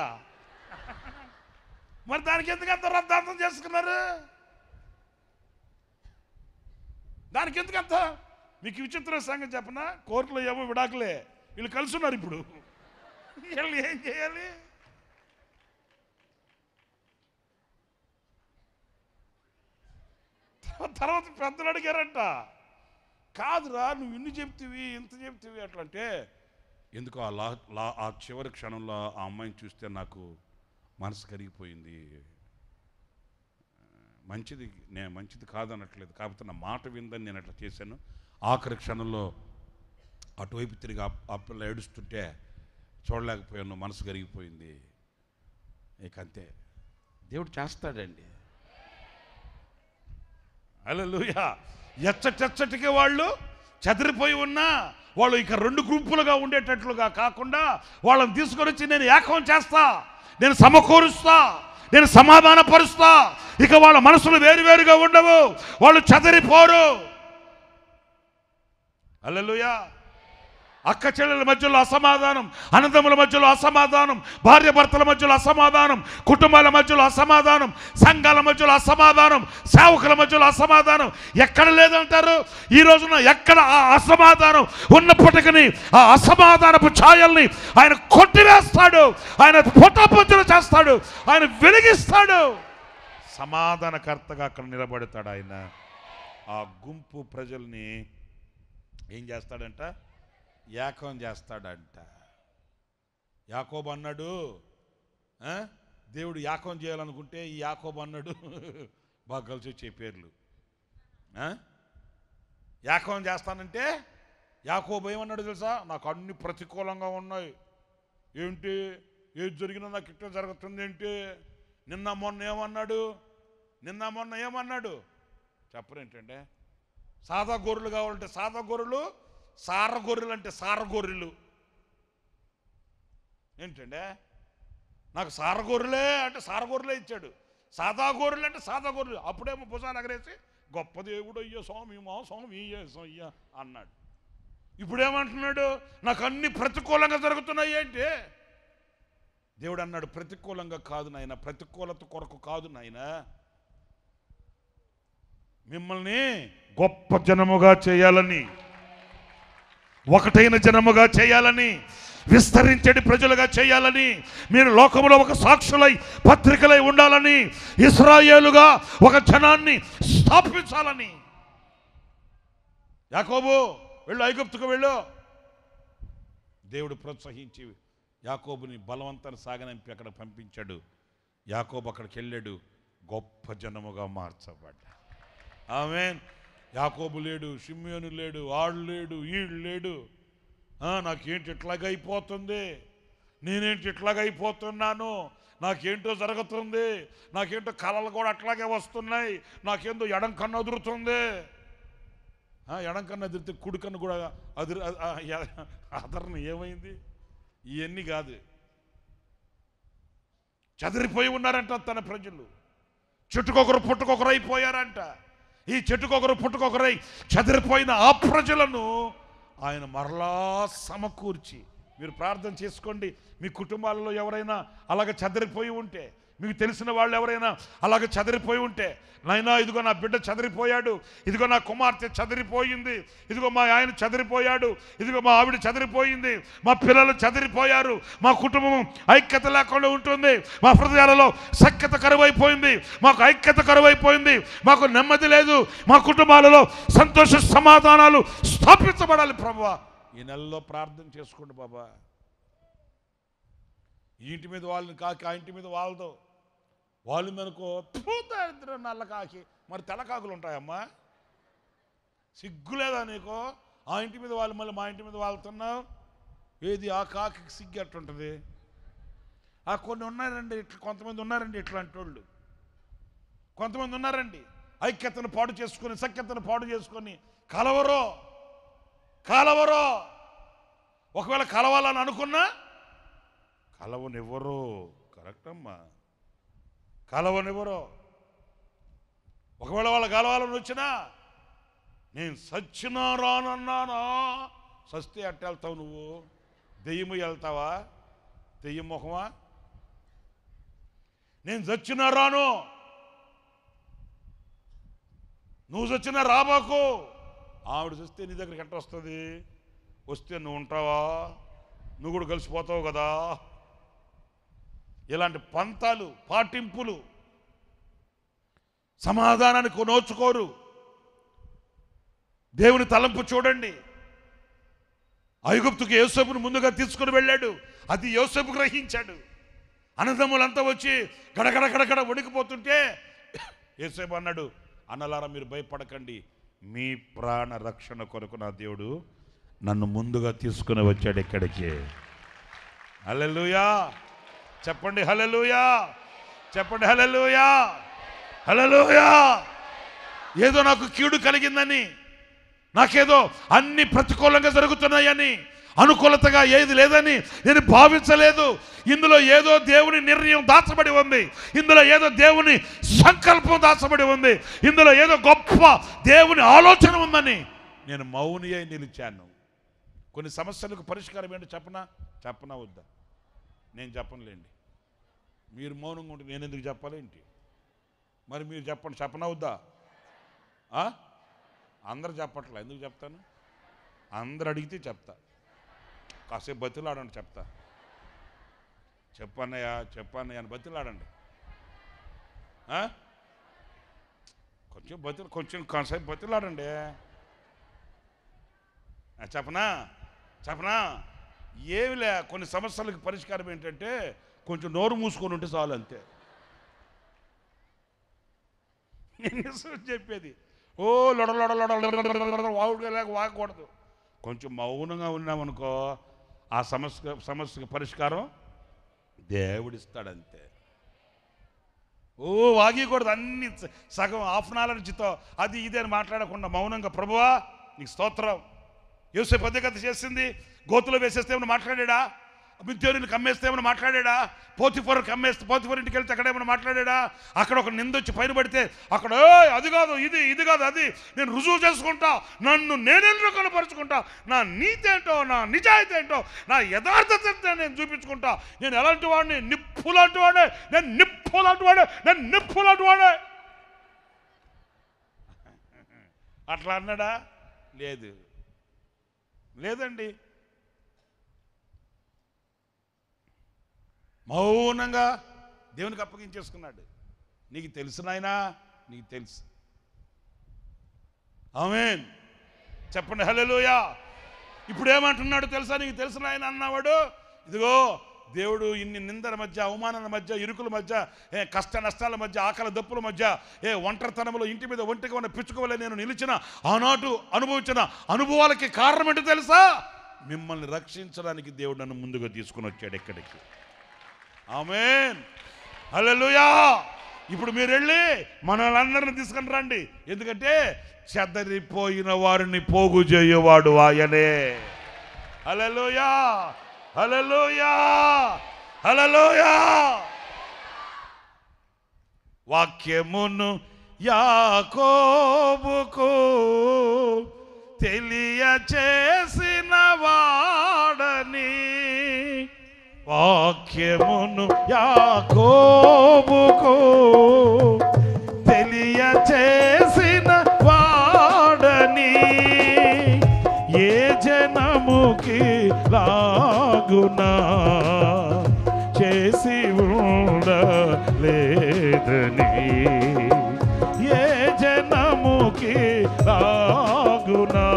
మరి దానికి ఎందుకు అంత రద్దాంతం చేసుకున్నారు? దానికి ఎందుకంత? మీకు విచిత్ర సంగతి చెప్పనా? కోర్టులో ఏమో విడాకులే, వీళ్ళు కలిసి ఉన్నారు. ఇప్పుడు వీళ్ళు ఏం చేయాలి? తర్వాత పెద్దలు అడిగారంట, కాదురా నువ్వు ఇన్ని చెప్తివి ఇంత చెప్తివి అట్లా అంటే, ఎందుకు ఆ చివరి క్షణంలో ఆ అమ్మాయిని చూస్తే నాకు మనసు కరిగిపోయింది. మంచిది కాదనట్లేదు, కాకపోతే నా మాట విందని నేను అట్లా చేశాను. ఆఖరి క్షణంలో అటువైపు తిరిగి ఆ పిల్ల ఏడుస్తుంటే చూడలేకపోయాను, మనసు కరిగిపోయింది. ఇక అంతే, దేవుడు చేస్తాడండి. హల్లెలూయా. ఎచ్చటికి వాళ్ళు చెదిరిపోయి ఉన్నా వాళ్ళు ఇక రెండు గుంపులుగా ఉండేటట్లుగా కాకుండా వాళ్ళని తీసుకొని వచ్చి నేను ఏకం చేస్తా, నేను సమకూరుస్తా, నేను సమాధానపరుస్తా. ఇక వాళ్ళ మనసులు వేరువేరుగా ఉండవు, వాళ్ళు చెదిరిపోరు. హల్లెలూయా. అక్క చెల్లెల మధ్యలో అసమాధానం, అన్నదమ్ముల మధ్యలో అసమాధానం, భార్య భర్తల మధ్యలో అసమాధానం, కుటుంబాల మధ్యలో అసమాధానం, సంఘాల మధ్యలో అసమాధానం, సేవకుల మధ్యలో అసమాధానం ఎక్కడ లేదంటారు? ఈ రోజున ఎక్కడ ఆ అసమాధానం ఉన్నప్పటికీ ఆ అసమాధానపు ఛాయల్ని ఆయన కొట్టివేస్తాడు, ఆయన పొట్టపొచ్చులు చేస్తాడు, ఆయన వెలిగిస్తాడు. సమాధానకర్తగా అక్కడ నిలబడతాడు ఆయన. ఆ గుంపు ప్రజల్ని ఏం చేస్తాడంట? ఏకం చేస్తాడంట. యాకోబు అన్నాడు, దేవుడు యాకం చేయాలనుకుంటే ఈ యాకోబు అన్నాడు, బాగా కలిసి వచ్చే పేర్లు. యాకం చేస్తానంటే యాకోబు ఏమన్నాడు తెలుసా? నాకు అన్ని ప్రతికూలంగా ఉన్నాయి, ఏంటి ఏది జరిగినా నాకు ఇట్లా జరుగుతుంది ఏంటి? నిన్న మొన్న ఏమన్నాడు చెప్పరేంటంటే? సాదా గొర్రెలు కావాలంటే సాదా గొర్రెలు, సార గొర్రెలు అంటే సార గొర్రెలు. ఏంటంటే నాకు సార గొర్రెలే అంటే సార గొర్రెలే ఇచ్చాడు, సాదా గొర్రెలు అంటే సాదా గొర్రెలు. అప్పుడేమో భుజాలు ఎగరేసి గొప్ప దేవుడు అయ్యా స్వామి మా స్వామి అయ్యా అన్నాడు. ఇప్పుడేమంటున్నాడు? నాకు అన్ని ప్రతికూలంగా జరుగుతున్నాయి ఏంటి? దేవుడు అన్నాడు, ప్రతికూలంగా కాదు నాయన, ప్రతికూలత కొరకు కాదు నాయన, మిమ్మల్ని గొప్ప జనముగా చేయాలని, ఒకటైన జనముగా చేయాలని, విస్తరించడి ప్రజలుగా చేయాలని, మీరు లోకములో ఒక సాక్షులై పత్రికలై ఉండాలని, ఇశ్రాయేలుగా ఒక జనాన్ని స్థాపించాలని. యాకోబు వెళ్ళు, ఐగుప్తుకు వెళ్ళు. దేవుడు ప్రోత్సహించి యాకోబుని బలవంతాన్ని సాగనంపి అక్కడ పంపించాడు. యాకోబు అక్కడికి వెళ్ళాడు, గొప్ప జనముగా మార్చబడ్డా. ఆమేన్. యాకోబు లేడు, షిమ్యోను లేడు, వాడు లేడు, ఈడు లేడు. నాకేంటి ఇట్లాగైపోతుంది, నేనేంటి ఇట్లాగైపోతున్నాను, నాకేంటో జరుగుతుంది, నాకేంటో కళలు కూడా అట్లాగే వస్తున్నాయి, నాకేందో ఎడం కన్ను అదురుతుంది. ఎడం కన్ను అదిరితే కుడి కన్ను కూడా అదరని ఏమైంది? ఇవన్నీ కాదు, చెదిరిపోయి ఉన్నారంట తన ప్రజలు. చెట్టుకొకరు పుట్టుకొకరు అయిపోయారంట. ఈ చెట్టుకొకరు పుట్టుకొకరై చెదిరిపోయిన ఆ ప్రజలను ఆయన మరలా సమకూర్చి, మీరు ప్రార్థన చేసుకోండి, మీ కుటుంబాలలో ఎవరైనా అలాగ చెదిరిపోయి ఉంటే, మీకు తెలిసిన వాళ్ళు ఎవరైనా అలాగ చెదిరిపోయి ఉంటే, నాయనా ఇదిగో నా బిడ్డ చెదిరిపోయాడు, ఇదిగో నా కుమార్తె చెదిరిపోయింది, ఇదిగో మా ఆయన చెదిరిపోయాడు, ఇదిగో మా ఆవిడ చెదిరిపోయింది, మా పిల్లలు చెదిరిపోయారు, మా కుటుంబం ఐక్యత లేకుండా ఉంటుంది, మా హృదయాలలో సఖ్యత కరువైపోయింది, మాకు ఐక్యత కరువైపోయింది, మాకు నెమ్మది లేదు, మా కుటుంబాలలో సంతోష సమాధానాలు స్థాపించబడాలి ప్రభువా. ఈ నెలలో ప్రార్థన చేసుకోండి బాబా. ఈ ఇంటి మీద వాళ్ళని కాకి, ఆ ఇంటి మీద వాళ్ళతో వాళ్ళు మనకో పూతారిద్దరు నల్ల కాకి, మరి తెల్లకాకులు ఉంటాయమ్మా, సిగ్గులేదా నీకు? ఆ ఇంటి మీద వాళ్ళు మళ్ళీ మా ఇంటి మీద వాళ్తున్నావు, ఏది ఆ కాకి సిగ్గు ఎట్టుంటుంది? కొన్ని ఉన్నారండి ఇట్లా, కొంతమంది ఉన్నారండి ఇట్లాంటి వాళ్ళు, కొంతమంది ఉన్నారండి ఐక్యతను పాడు చేసుకొని, సఖ్యతను పాడు చేసుకొని కలవరో. ఒకవేళ కలవాలని అనుకున్నా కలవనివ్వరు. కరెక్ట్ అమ్మా, కలవనివ్వరు. ఒకవేళ వాళ్ళు కలవాలని వచ్చినా, నేను సచ్చినా రానన్నానా, సస్తే అట్ట వెళ్తావు నువ్వు? దెయ్యము వెళ్తావా? దెయ్యం ముఖమా? నేను చచ్చినా రాను, నువ్వు చచ్చినా రాబాకు. ఆవిడ చూస్తే నీ దగ్గరికి ఎట్ట వస్తుంది? వస్తే నువ్వు ఉంటావా? నువ్వు కూడా కలిసిపోతావు కదా. ఇలాంటి పంతాలు, పాటింపులు సమాధానానికి నోచుకోరు. దేవుని తలంపు చూడండి. ఐగుప్తుకు యోసేపును ముందుగా తీసుకుని వెళ్ళాడు, అది యోసేపు గ్రహించాడు. అన్నదమ్ములంతా వచ్చి గడగడ వణికిపోతుంటే యోసేపు అన్నాడు, అన్నలారా మీరు భయపడకండి, మీ ప్రాణ రక్షణ కొరకు నా దేవుడు నన్ను ముందుగా తీసుకుని వచ్చాడు ఇక్కడికి. హల్లెలూయా చెప్పండి, హల్లెలూయా చెప్పండి, హల్లెలూయా హల్లెలూయా. ఏదో నాకు కీడు కలిగిందని, నాకేదో అన్ని ప్రతికూలంగా జరుగుతున్నాయని, అనుకూలతగా ఏది లేదని నేను భావించలేదు. ఇందులో ఏదో దేవుని నిర్ణయం దాచబడి ఉంది, ఇందులో ఏదో దేవుని సంకల్పం దాచబడి ఉంది, ఇందులో ఏదో గొప్ప దేవుని ఆలోచన ఉందని నేను మౌని అయి నిలిచాను. కొన్ని సమస్యలకు పరిష్కారం ఏంటో చెప్పనా వద్దా? నేను చెప్పనులేండి, మీరు మౌనంగా ఉంటే నేను ఎందుకు చెప్పాలి ఏంటి? మరి మీరు చెప్పనా వద్దా? అందరు చెప్పట్లే, ఎందుకు చెప్తాను? అందరు అడిగితే చెప్తా, కాసేపు బతిలాడండి, చెప్తా. చెప్పన్నయ్య అని బతిలాడండి. కొంచెం కాసేపు బతిలాడండి. చెప్పనా ఏమిలే. కొన్ని సమస్యలకు పరిష్కారం ఏంటంటే కొంచెం నోరు మూసుకొని ఉంటే చాలు, అంతే. చెప్పేది ఓ వాగుడుగా వాగకూడదు. కొంచెం మౌనంగా ఉన్నామనుకో ఆ సమస్యకు పరిష్కారం దేవుడిస్తాడంతే. ఓ వాగకూడదు. అన్ని సగం హాఫ్ నాలెడ్జ్తో అది ఇది అని మాట్లాడకుండా మౌనంగా, ప్రభువా నీకు స్తోత్రం. యోసేపు పద్ధతి చేసింది. గోతులో వేసేస్తే ఏమైనా మాట్లాడా? మిద్యోనుని కమ్మేస్తే ఏమైనా మాట్లాడా? పోతిఫర్ ఇంటికి వెళ్తే అక్కడ ఏమైనా మాట్లాడా? అక్కడ ఒక నిందొచ్చి పైన పడితే అక్కడ అది కాదు ఇది కాదు అది నేను రుజువు చేసుకుంటా, నన్ను నేనే కనపరుచుకుంటా, నా నీతి ఏంటో, నా నిజాయితీ ఏంటో, నా యథార్థత నేను చూపించుకుంటా. నేను ఎలాంటి వాడిని? నిప్పు లాంటి వాడే. అట్లా అన్నాడా? లేదండి. మౌనంగా దేవునికి అప్పగించేసుకున్నాడు. నీకు తెలుసు నాయనా, నీకు తెలుసు. ఆమేన్ చెప్పండి, హల్లెలూయా. ఇప్పుడు ఏమంటున్నాడు తెలుసా? నీకు తెలుసు నాయన అన్నవాడు. ఇదిగో దేవుడు ఇన్ని నిందల మధ్య, అవమానాల మధ్య, ఇరుకుల మధ్య, కష్ట నష్టాల మధ్య, ఆకలి దప్పుల మధ్య, ఒంటరితనంలో ఇంటి మీద ఒంటిగా ఉన్న పిచ్చుకోవలే నేను నిలిచిన ఆనాడు అనుభవించిన అనుభవాలకి కారణం ఏంటో తెలుసా? మిమ్మల్ని రక్షించడానికి దేవుడు నన్ను ముందుగా తీసుకుని వచ్చాడు ఎక్కడికి. ఆమేన్ హల్లెలూయా. ఇప్పుడు మీరు వెళ్ళి మనల్ని తీసుకుని రండి. ఎందుకంటే చెదరిపోయిన వారిని పోగు చేయవాడు ఆయనే. హల్లెలూయా హల్లెలూయా హల్లెలూయా. వాక్యమును యాకోబుకు తెలియచేసిన వాడని, వాక్యమును యాకోబుకు తెలియచేసిన వాడని, ఏ జనముకి లాగునా చేసి ఉండలేదని, ఏ జనముకి లాగునా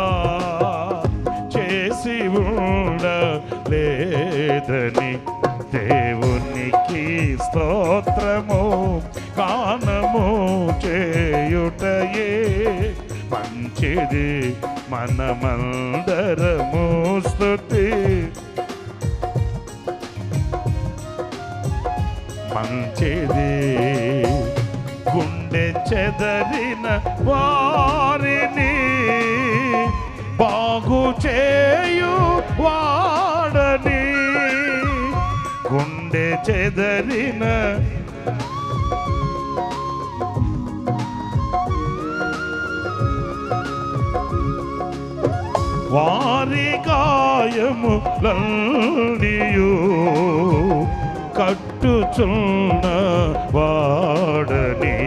చేసి ఉండలేదని, దేవునికి స్తోత్రము గానము చేయుటయే మంచిది, మనమందరము స్తుతి మంచిది. గుండె చెదరిన వారిని బాగు చేయు వాడని, గుండె చెదరిన వారి గాయములన్నీయు కట్టుచున్న వాడని,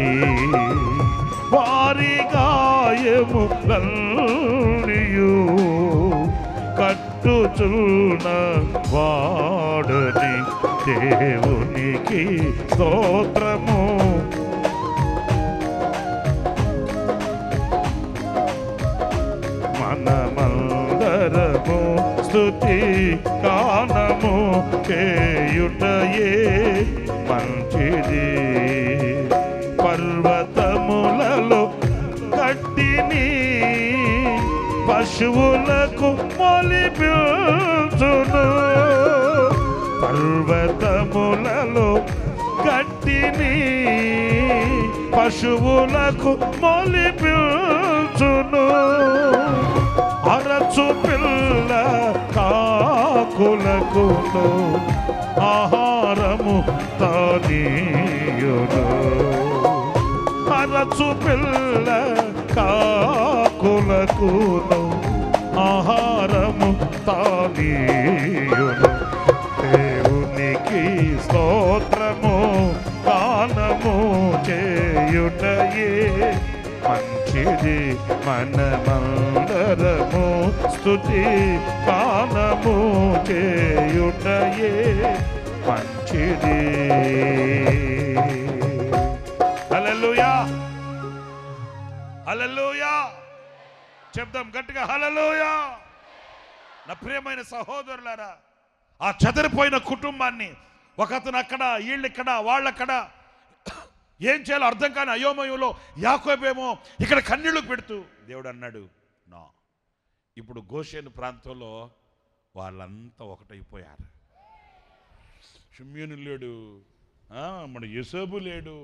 వారి గాయములన్నీయు కట్టుచున్న వాడని, దేవునికి స్తోత్రము మనమందరము స్తుతి గానము చేయుటయే మంచిది. పర్వతములలో గడ్డిని పశువులకు మొలిపించును, పర్వతములలో గడ్డిని పశువులకు మొలిపించును, అరచు పిల్ల కాకులకు ఆహారము తానీయును, అరచు పిల్ల కాకులకు ఆహారము తానీయును. దేవునికి స్తోత్రము గానము చేయుటయే మంచిది, మనమందరము స్తుతి గానము చేయుటయే మంచిది. హల్లెలూయా. హల్లెలూయా చెప్దాం గట్టిగా, హల్లెలూయా. నా ప్రియమైన సహోదరులారా, ఆ చెదిరిపోయిన కుటుంబాన్ని ఒకతను అక్కడ, వీళ్ళిక్కడ, వాళ్ళక్కడ ఏం చేయాలో అర్థం కాని అయోమయంలో యాకోబేమో ఇక్కడ కన్నీళ్లు పెడుతూ దేవుడు అన్నాడు, నా ఇప్పుడు గోషేను ప్రాంతంలో వాళ్ళంతా ఒకటైపోయారు. షిమ్యోను లేడు, మన యోసేపు లేడు,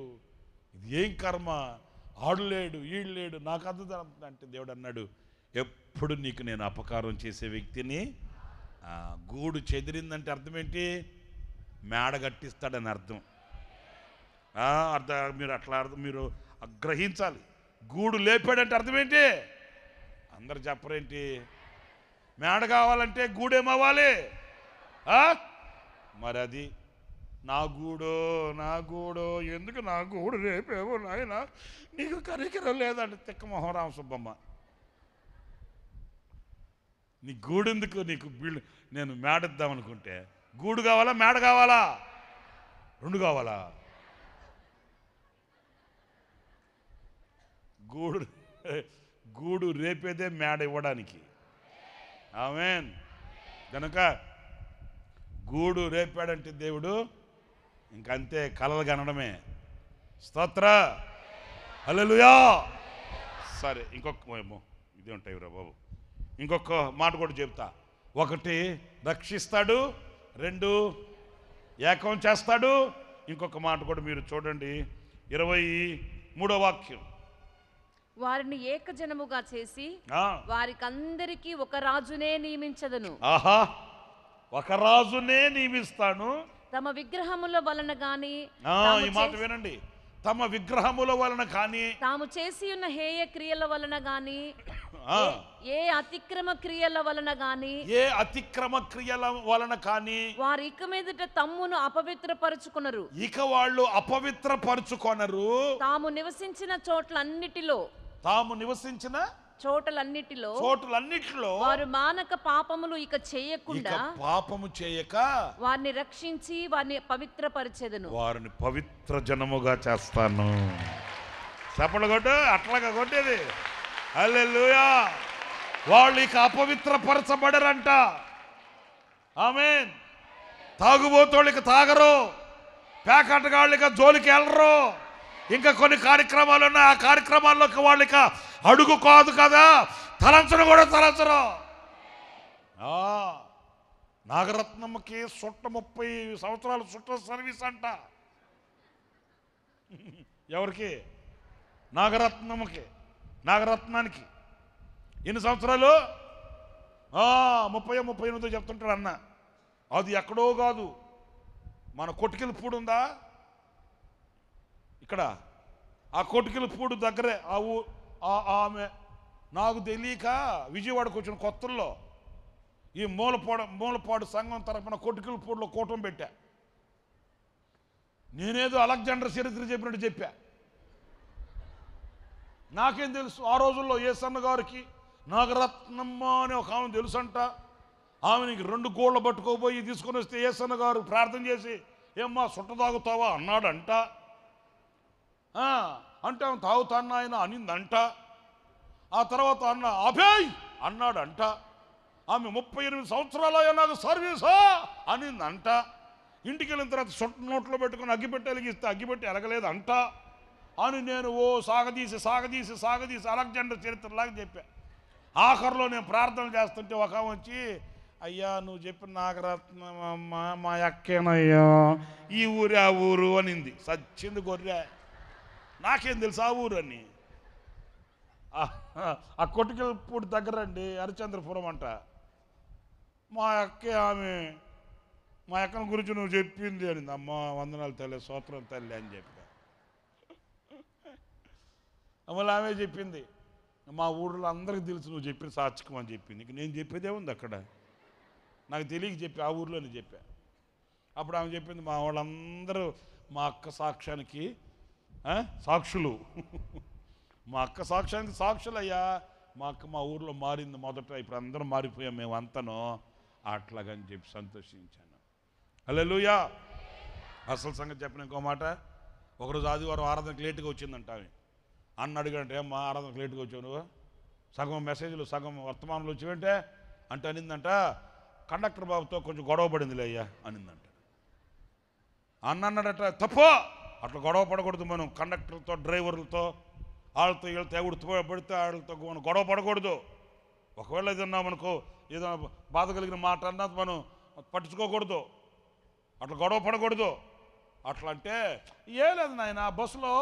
ఇది ఏం కర్మ, ఆడు లేడు, ఈడు లేడు, నాకు అర్థం అంటే దేవుడు అన్నాడు, ఎప్పుడు నీకు నేను అపకారం చేసే వ్యక్తిని. గూడు చెదిరిందంటే అర్థం ఏంటి? మేడ కట్టిస్తాడని అర్థం. మీరు అట్లా మీరు గ్రహించాలి. గూడు లేపాడంటే అర్థం ఏంటి? అందరు చెప్పరేంటి? మేడ కావాలంటే గూడేమవ్వాలి? మరి అది నా గూడో ఎందుకు నా గూడు రేపేవో నాయన, నీకు కరికరం లేదంటే తిక్క మొహరామ సుబ్బమ్మ. నీ గూడెందుకు? నీకు నేను మేడిద్దాం అనుకుంటే గూడు కావాలా మేడ కావాలా? రెండు కావాలా? గూడు రేపేదే మేడ ఇవ్వడానికి. ఆమేన్. కనుక గూడు రేపాడంటే దేవుడు ఇంకంతే, కలలు కనడమే. స్తోత్ర, హల్లెలూయా. సరే, ఇంకొక ఇదే ఉంటాయి రా బాబు, ఇంకొక మాట కూడా చెప్తా. ఒకటి రక్షిస్తాడు, రెండు ఏకం చేస్తాడు. ఇంకొక మాట కూడా మీరు చూడండి, 23వ వాక్యం. వారిని ఏకజనముగా చేసి వారికందరికీ ఒక రాజునే నియమించదను. ఆహా, ఒక రాజునే నియమిస్తాను. తమ విగ్రహముల వలన గాని, ఈ మాట వినండి, తమ విగ్రహముల వలన కానీ, తాము చేసి ఉన్న హేయ క్రియల వలన గాని, ఏ అతిక్రమ క్రియల వలన కానీ వారు ఇక మీదట తమ్మును అపవిత్రపరచుకొనరు. ఇక వాళ్ళు అపవిత్రపరచుకొనరు. తాము నివసించిన చోట్లన్నిటిలో చోట్లన్నిటిలో వారు మానక పాపములు ఇక చేయకుండా, పాపము చేయక వారిని రక్షించి వారిని పవిత్రపరిచెదను. వారిని పవిత్ర జనముగా చేస్తాను. చెప్పలు కొట్టు, అట్లాగా కొట్టేది. హల్లెలూయా. వాళ్ళు ఇక అపవిత్రపరచబడరంట. ఆమేన్. తాగుబోతోళ్ళు ఇక తాగరు, పేకాటగాళ్ళు ఇక జోలికి వెళ్ళరు. ఇంకా కొన్ని కార్యక్రమాలు ఉన్నాయి, ఆ కార్యక్రమాల్లోకి వాళ్ళు ఇక అడుగు కాదు కదా, తలంచను కూడా తలంచరు. నాగరత్నమ్మకి 30 సంవత్సరాలు సుట్ట సర్వీస్ అంట. ఎవరికి? నాగరత్నానికి ఎన్ని సంవత్సరాలు? 38 చెప్తుంటాడు అన్న. అది ఎక్కడో కాదు, మన కొట్టుకెళ్ళిపూడి ఉందా ఇక్కడ, ఆ కొట్టుకెళ్ళిపూడి దగ్గరే ఆమె నాకు తెలియక విజయవాడకు వచ్చిన కొత్తల్లో ఈ మూలపాడు సంఘం తరఫున కొట్టుకెళ్ళిపూడిలో కూటమి పెట్టా. నేనేదో అలెగ్జాండర్ చరిత్ర చెప్పినట్టు చెప్పా. నాకేం తెలుసు? ఆ రోజుల్లో ఏసన్న గారికి నాగరత్నమ్మ అని ఒక ఆమె తెలుసంట. ఆమెకి 2 గోళ్ళ పట్టుకోపోయి తీసుకొని వస్తే ఏసన్న గారు ప్రార్థన చేసి, ఏమ్మా సుట్ట తాగుతావా అన్నాడంట. అంటే ఆమె తాగుతాన్న ఆయన అనిందంట. ఆ తర్వాత అన్న అభేయ్ అన్నాడంట. ఆమె 38 సంవత్సరాలు నాకు సర్వీసా అనిందంట. ఇంటికి వెళ్ళిన తర్వాత సొట్ట నోట్లో పెట్టుకుని అగ్గిపెట్టి వెలిగిస్తే అగ్గిపెట్టి ఎలగలేదంట అని నేను సాగదీసి అలెగ్జాండర్ చరిత్రలాగా చెప్పా. ఆఖరిలో నేను ప్రార్థన చేస్తుంటే ఒక వచ్చి, అయ్యా నువ్వు చెప్పిన నాగరత్నమ్మ మా అక్కేనయ్యా, ఈ ఊరు ఆ ఊరు అనింది. సచ్చింది గొర్రె. నాకేం తెలుసు ఆ ఊరు అని. ఆ కొట్టుకెళ్ళిపూడి దగ్గరండి, హరిచంద్రపురం అంట. మా అక్కే ఆమె, మా అక్కని గురించి నువ్వు చెప్పింది అనింది. అమ్మ వందనాలు తల్లి, స్తోత్రం తల్లి అని చెప్పా. మళ్ళీ ఆమె చెప్పింది, మా ఊళ్ళో అందరికి తెలుసు నువ్వు చెప్పిన సాక్షికం అని చెప్పింది. ఇంక నేను చెప్పేదే ఉంది అక్కడ, నాకు తెలియక చెప్పి ఆ ఊర్లోనే చెప్పా. అప్పుడు ఆమె చెప్పింది, మా వాళ్ళందరూ మా అక్క సాక్ష్యానికి సాక్షులు, మా అక్క సాక్ష్యానికి సాక్షులు అయ్యా. మా అక్క మా ఊర్లో మారింది మొదట, ఇప్పుడు అందరం మారిపోయాం మేము అంతనో అట్లాగని చెప్పి సంతోషించాను. హల్లెలూయా. అసలు సంగతి చెప్పిన ఇంకో మాట, ఒకరోజు ఆదివారం ఆరాధనకు లేటుగా వచ్చిందంట ఆమె. అన్న అడిగాడంటే ఏమ్మా ఆరాధనకు లేట్గా వచ్చావు నువ్వు, సగం మెసేజ్లు సగం వర్తమానాలు వచ్చేవంటే అంటే అనిందంట, కండక్టర్ బాబుతో కొంచెం గొడవ పడిందిలే అయ్యా అనిందంట. అన్న అన్నాడట, తప్పు, అట్లా గొడవ పడకూడదు, మనం కండక్టర్తో డ్రైవర్లతో వాళ్ళతో వీళ్ళతో ఎవడు పడితే వాళ్ళతో మనం గొడవ పడకూడదు. ఒకవేళ ఏదన్నా మనకు ఏదైనా బాధ కలిగిన మాట అన్నా మనం పట్టించుకోకూడదు, అట్లా గొడవ పడకూడదు. అట్లా అంటే ఏ లేదు నాయన, బస్సులో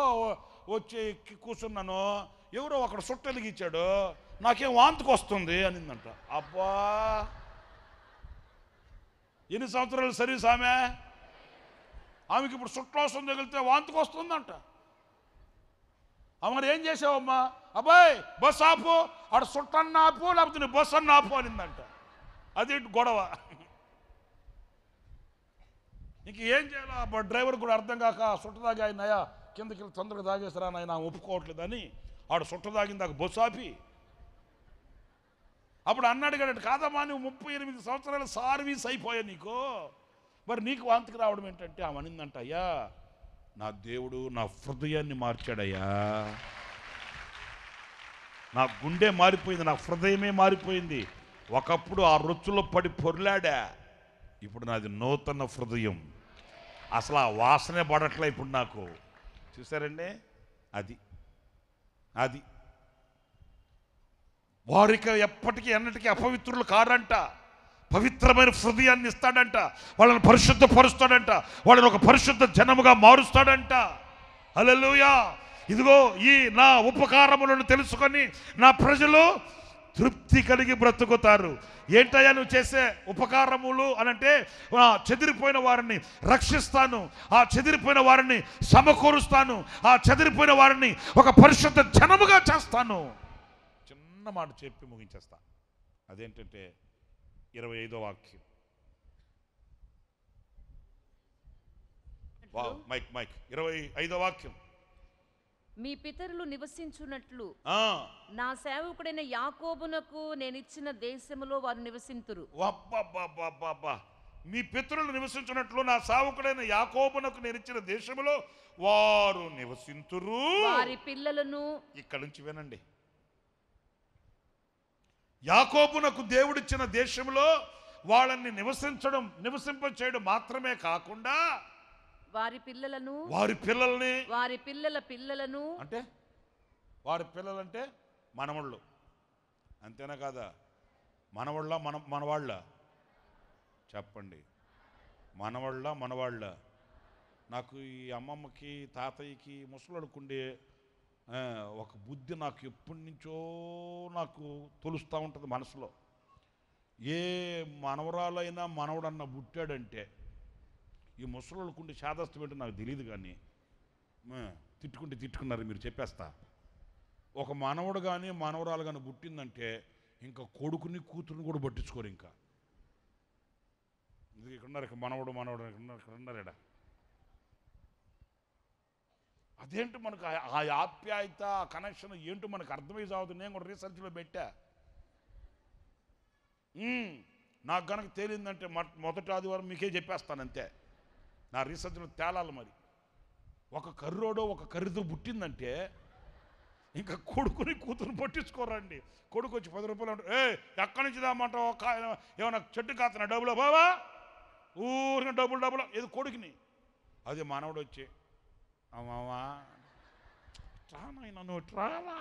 వచ్చి కూర్చున్నాను, ఎవరో ఒకడు సుట్టెలిగిచ్చాడు, నాకేం వాంతికి వస్తుంది అనిందంట. అబ్బా, ఎన్ని సంవత్సరాలు సర్వీస్ ఆమెకి ఇప్పుడు సుట్టలు వస్తుంది, తగిలితే వాంతికి వస్తుందంట. మరి ఏం చేసావమ్మా? అబ్బాయి బస్సు ఆపు, ఆడ సుట్టన్న ఆపు, లేకపోతే నీ బస్సు అన్న ఆపు అనిందంట. అది గొడవ. ఇంక ఏం చేయాలో డ్రైవర్ కూడా అర్థం కాక, సుట్ట తాగి ఆయన అయ్యా కిందకి తొందరగా తాగేస్తారా ఆయన ఒప్పుకోవట్లేదని ఆడు సుట్ట తాగిన దాకా బస్సు ఆపి, అప్పుడు అన్నాడు కదా, కాదమ్మా నువ్వు 38 సంవత్సరాలు సర్వీస్ అయిపోయా నీకు, మరి నీకు వాంతికి రావడం ఏంటంటే ఆమె అనిందంట, అయ్యా నా దేవుడు నా హృదయాన్ని మార్చాడయ్యా, నా గుండె మారిపోయింది, నా హృదయమే మారిపోయింది. ఒకప్పుడు ఆ రొచ్చులో పడి పొర్లాడా, ఇప్పుడు నాది నూతన హృదయం, అసలు ఆ వాసనే పడట్లే ఇప్పుడు నాకు. చూసారండి, అది అది వారికి ఎప్పటికీ ఎన్నటికీ అపవిత్రులు కారంట, పవిత్రమైన హృదయాన్ని ఇస్తాడంట, వాళ్ళని పరిశుద్ధపరుస్తాడంట, వాళ్ళని ఒక పరిశుద్ధ జనముగా మారుస్తాడంట. హల్లెలూయా. ఇదిగో ఈ నా ఉపకారములను తెలుసుకొని నా ప్రజలు తృప్తి కలిగి బ్రతుకుతారు. ఏంటయ్యా నువ్వు చేసే ఉపకారములు అనంటే, చెదిరిపోయిన వారిని రక్షిస్తాను, ఆ చెదిరిపోయిన వారిని సమకూరుస్తాను, ఆ చెదిరిపోయిన వారిని ఒక పరిశుద్ధ జనముగా చేస్తాను. చిన్న మాట చెప్పి ముగించేస్తా. అదేంటంటే 25వ వాక్యం. మైక్ 25వ వాక్యం. మీ పితరులు నివసించున్నట్లు నా సేవకుడైన యాకోబునకు నేనిచ్చిన దేశములో వారు నివసింతురు. మీ పితరులు నివసించినట్లు నా సేవకుడైన యాకోబునకు నేనిచ్చిన దేశములో వారు నివసింతురు, వారి పిల్లలను. ఇక్కడ నుంచి వినండి, యాకోబునకు దేవుడిచ్చిన దేశంలో వాళ్ళని నివసింపచేయడం మాత్రమే కాకుండా వారి పిల్లలను, వారి పిల్లల్ని, వారి పిల్లల పిల్లలను, అంటే వారి పిల్లలంటే మనవళ్ళు, అంతేనా కాదా? మనవాళ్ళ మనవాళ్ళ చెప్పండి, మనవాళ్ళ. నాకు ఈ అమ్మమ్మకి తాతయ్యకి ముసలోడుకుండే ఒక బుద్ధి నాకు ఎప్పటి నుంచో నాకు తొలుస్తూ ఉంటుంది మనసులో. ఏ మనవరాలైనా మనవడన్న పుట్టాడంటే ఈ ముసలోళ్ళకుండే శాదస్తం ఏంటో నాకు తెలియదు, కానీ తిట్టుకున్నారు మీరు, చెప్పేస్తా. ఒక మనవడు కానీ మనవరాలు కానీ పుట్టిందంటే ఇంకా కొడుకుని కూతురుని కూడా పట్టించుకోరు. ఇంకా ఇక్కడున్నారు, ఇక్కడ మనవడు ఇక్కడ ఉన్నారేడా. అదేంటి మనకు ఆ ఆప్యాయత, ఆ కనెక్షన్ ఏంటో మనకు అర్థమై సాగుతుంది. నేను కూడా రీసెర్చ్లో పెట్టా. నాకు కనుక తేలిందంటే మొదటి ఆదివారం మీకే చెప్పేస్తాను అంతే. నా రీసెర్చ్లో తేలాలి. మరి ఒక కర్రోడో ఒక కర్రితో పుట్టిందంటే ఇంకా కొడుకుని కూతురు పట్టించుకోరండి. కొడుకు వచ్చి 10 రూపాయలు అంటే ఎక్కడి నుంచి దామంటావు, ఏమన్నా చెట్టు కాస్తున్నా డబ్బులు బావా, ఊరిన డబ్బులు ఏది కొడుకుని. అదే మనవడు వచ్చి అమ్మా రానాయన నువ్వు రాలా,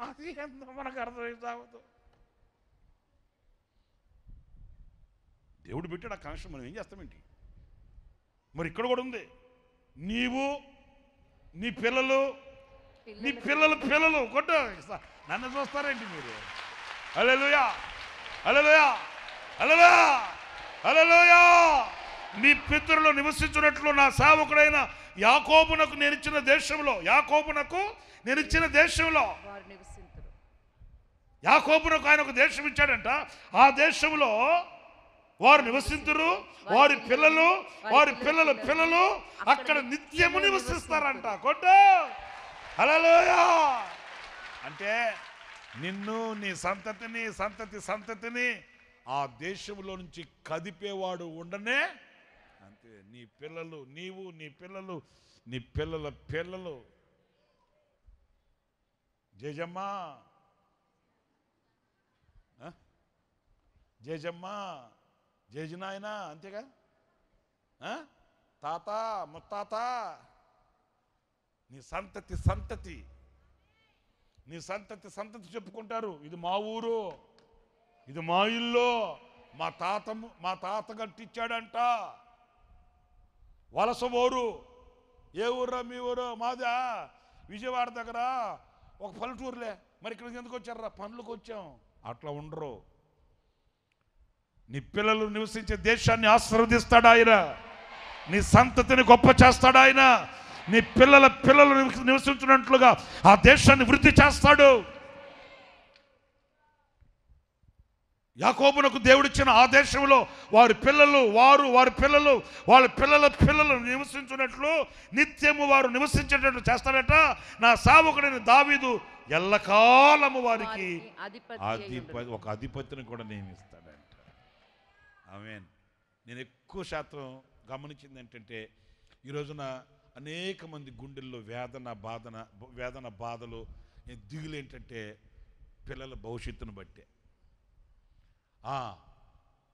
అది ఎంత మనకు అర్థమై సాగదు. దేవుడు పెట్టాడు ఆ కనెక్షన్, మనం ఏం చేస్తామేంటి? మరి ఇక్కడ కూడా ఉంది, నీవు నీ పిల్లలు కొట్టు. నన్ను చూస్తారేంటి మీరు? హల్లెలూయా, హల్లెలూయా, హల్లెలూయా, హల్లెలూయా. మీ పితరులు నివసించినట్లు నా సేవకుడైన యాకోబునకు నేనిచ్చిన దేశంలో, యాకోబునకు ఆయన ఒక దేశం ఇచ్చాడంట. ఆ దేశంలో వారు నివసింతురు, వారి పిల్లలు అక్కడ నిత్యము నివసిస్తారంట. కొట్టు. హల్లెలూయా. అంటే నిన్ను, నీ సంతతిని ఆ దేశంలో నుంచి కదిపేవాడు ఉండనే. అంతే. నీ పిల్లలు, నీవు, నీ పిల్లలు, నీ పిల్లల పిల్లలు జేజమ్మ, జేజమ్మ, జేజనాయన, అంతేగా. తాత, ముత్తాత, నీ సంతతి సంతతి, నీ సంతతి సంతతి చెప్పుకుంటారు. ఇది మా ఊరు, ఇది మా ఇల్లు, మా తాత కట్టించాడంట. వలస ఊరు. ఏ ఊర్రా మీ ఊరు? మాదా విజయవాడ దగ్గర ఒక పల్లెటూరులే. మరి ఇక్కడికి ఎందుకు వచ్చారా? పనులకు వచ్చాం. అట్లా ఉండరు. నీ పిల్లలు నివసించే దేశాన్ని ఆశీర్వదిస్తాడు ఆయన. నీ సంతతిని గొప్ప చేస్తాడు ఆయన. నీ పిల్లలు నివసించినట్లుగా ఆ దేశాన్ని వృద్ధి చేస్తాడు. యాకోబునకు దేవుడిచ్చిన ఆ దేశంలో వారి పిల్లలు వాళ్ళ పిల్లలు నివసించినట్లు నిత్యము వారు నివసించేటట్లు చేస్తాడట. నా సేవకుడైన దావీదు ఎల్లకాలము వారికి ఒక అధిపతిని కూడా నియమిస్తాడంట. ఆమేన్. నేను ఎక్కువ శాతం గమనించింది ఏంటంటే, ఈ రోజున అనేక మంది గుండెల్లో వేదన బాధలు, దిగులు ఏంటంటే పిల్లల భవిష్యత్తును బట్టే.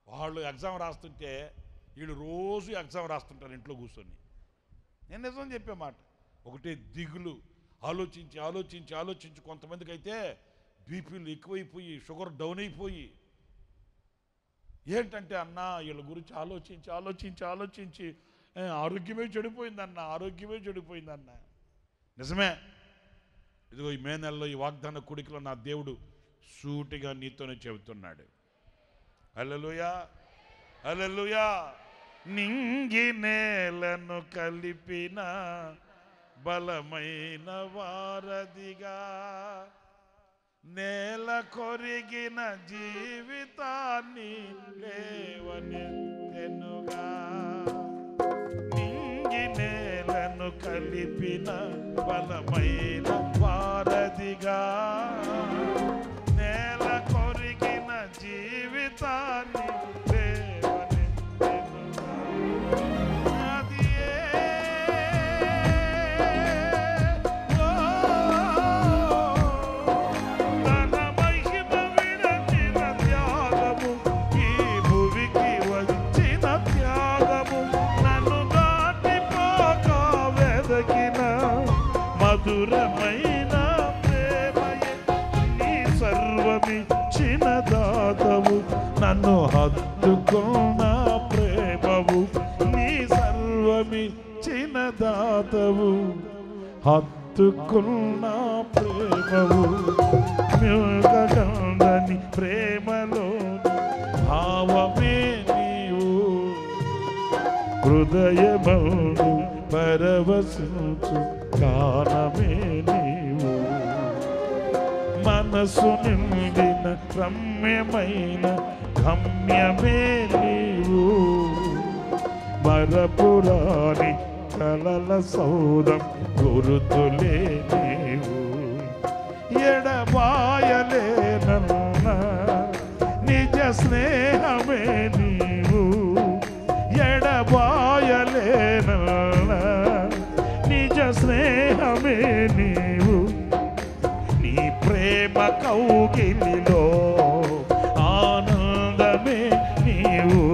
వాళ్ళు ఎగ్జామ్ రాస్తుంటే వీళ్ళు రోజు ఎగ్జామ్ రాస్తుంటారు ఇంట్లో కూర్చొని. నేను నిజం చెప్పే మాట. ఒకటే దిగులు, ఆలోచించి కొంతమందికి అయితే బీపీలు ఎక్కువైపోయి, షుగర్ డౌన్ అయిపోయి, ఏంటంటే అన్న వీళ్ళ గురించి ఆలోచించి ఆరోగ్యమే చెడిపోయిందన్న. నిజమే. ఇదిగో ఈ మే నెలలో ఈ వాగ్దాన కూడికలో నా దేవుడు సూటిగా నీతోనే చెబుతున్నాడు. హల్లెలూయా, హల్లెలూయా. నింగి నేలను కలిపిన బలమైన వారధిగా, నేల కొరిగిన జీవితాన్ని లేవనెత్తెనుగా. నింగి నేలను కలిపిన బలమైన వారధిగా, నేల కొరిగిన జీవితాన్ని లేవనెత్తెనుగా. తన మహిమ విడచిన త్యాగము, ఈ భువికి వచ్చిన త్యాగము, నన్ను దాటిపోక వెదకిన మధురమైన ప్రేమయే. నీ సర్వమిచ్చిన దాతవు, నన్ను హత్తుకున్న ప్రేమవు. నీ సర్వమిచ్చిన దాతవు, హత్తుకున్న ప్రేమవు. మిగడందని ప్రేమలో భావమే నీవు, హృదయమందు పరవశించు గానమే నీవు. మనసు నిండిన రమ్యమైన గమ్యమే నీవు, మరపురాని కలల సౌదం గురుతులే నీవు. ఎడబాయలేనన్న నిజ స్నేహమే నీవు, ఎడబాయలేనన్న నిజ స్నేహమే నీవు. నీ ప్రేమ కౌగిలిలో ఆనందమే నీవు,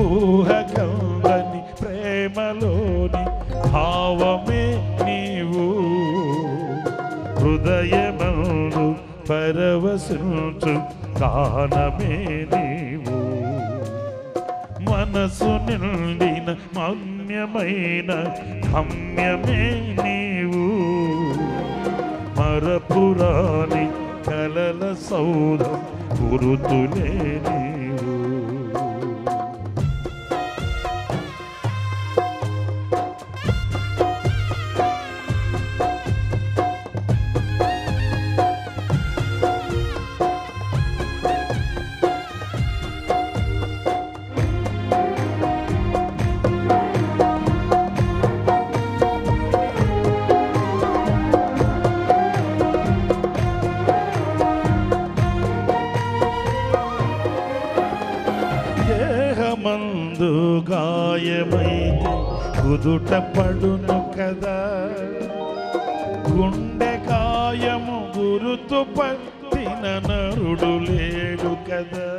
ఊహకందని ప్రేమలోని భావమే నీవు. హృదయమందు పరవశించు గానమే నీవు. మనసు నిండిన మౌన్యమైన గమ్యమే నీవు, మరపురాని కలల సౌధం గురుతులే నీవు. మందు గాయమైతే కుదుట పడును కదా, గుండె గురుతుపట్టిన నరుడు లేడు కదా.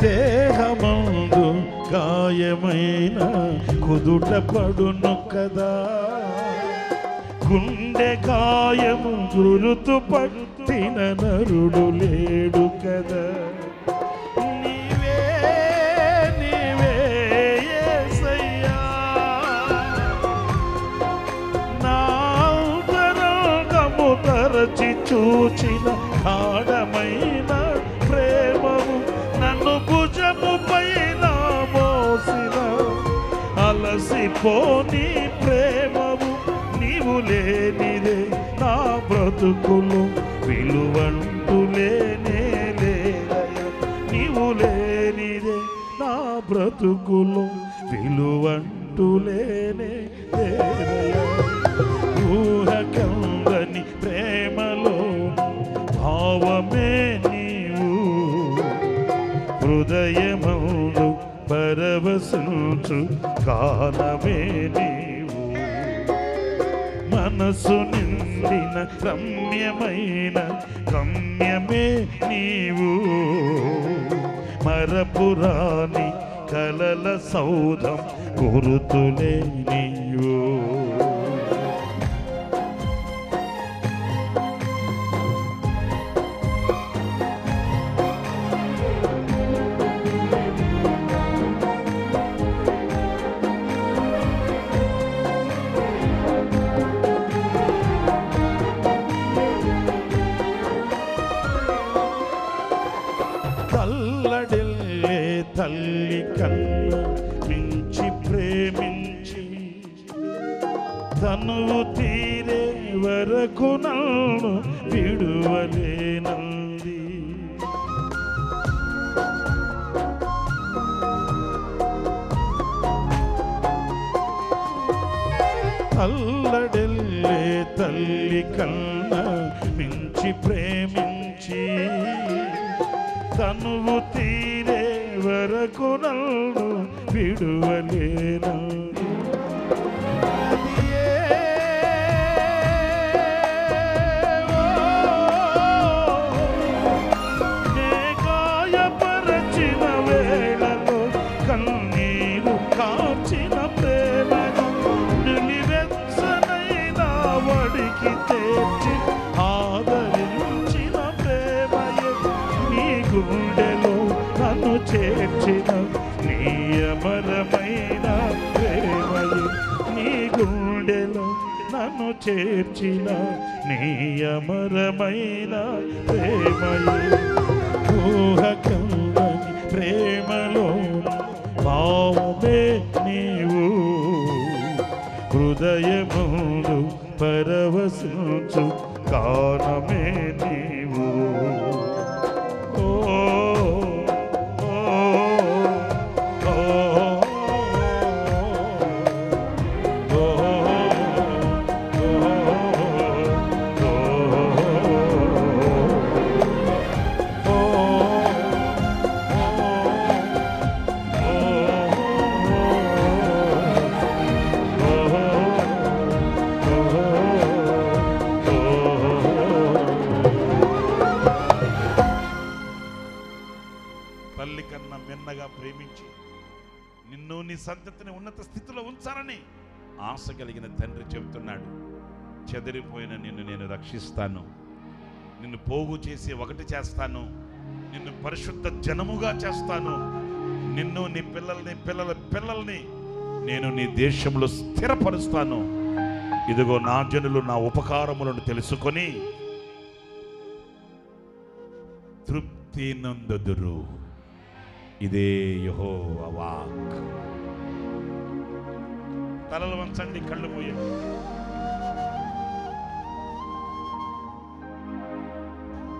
దేహమందు గాయమైన కుదుట పడును కదా. గుండె గాయము గురుతు పట్టిన నరుడు లేడు కదా. నీవే నీవే యేసయ్యా, నా అంతరంగము తరచి చూచిన గాఢమైన ప్రేమము, నన్ను భుజము పైన మోసిన అలసిపోని ప్రేమము, నీవు లేనిదే నా బ్రతుకులు విలువంటూ లేనే లేదయ్యా. నీవు లేనిదే నా బ్రతుకులు విలువంటూ లేనే లేదయ్యా. ఊహకందని ప్రేమలో భావమే నీవు, హృదయమందు పరవశించు గానమే నీవు. మనసు నిండిన రమ్యమైన గమ్యమే నీవు, మరపురాని కలల సౌధం గురుతులే నీవు. తల్లడిల్లే తల్లి కన్న మించి ప్రేమించి, తనువు తీరే వరకు నన్ను విడువలేనంది. తల్లడిల్లే తల్లి కన్న మించి ప్రేమించి, తనువు తీరే వరకు నన్ను విడువలేనంది. నే గాయపరచిన వేళలో కన్నీరు కార్చిన ప్రేమను, నిలివెచ్చనైన వడికి తెచ్చి ఆదరించిన ప్రేమయే, నీ గుండెలో నన్ను చేర్చిన నీ అమరమైన ప్రేమయే. నీ గుండెలో నన్ను చేర్చిన నీ అమరమైన ప్రేమయే. ఊహకందని ప్రేమలో భావమే నీవు, హృదయముందు పరవశించు గానమే నీవు. తల్లి కన్నా మిన్నగా ప్రేమించి నిన్ను నీ సంతతిని ఉన్నత స్థితిలో ఉంచాలని ఆశ కలిగిన తండ్రి చెబుతున్నాడు. చెదిరిపోయిన నిన్ను నేను రక్షిస్తాను, నిన్ను పోగు చేసి ఒకటి చేస్తాను, నిన్ను పరిశుద్ధ జనముగా చేస్తాను, నిన్ను నీ పిల్లల్ని పిల్లల పిల్లల్ని నేను నీ దేశంలో స్థిరపరుస్తాను. ఇదిగో నా జనులు నా ఉపకారములను తెలుసుకొని తృప్తి నందుదురు. ఇదే యెహోవా వాక్. తలలు వంచండి, కళ్ళు మూయండి.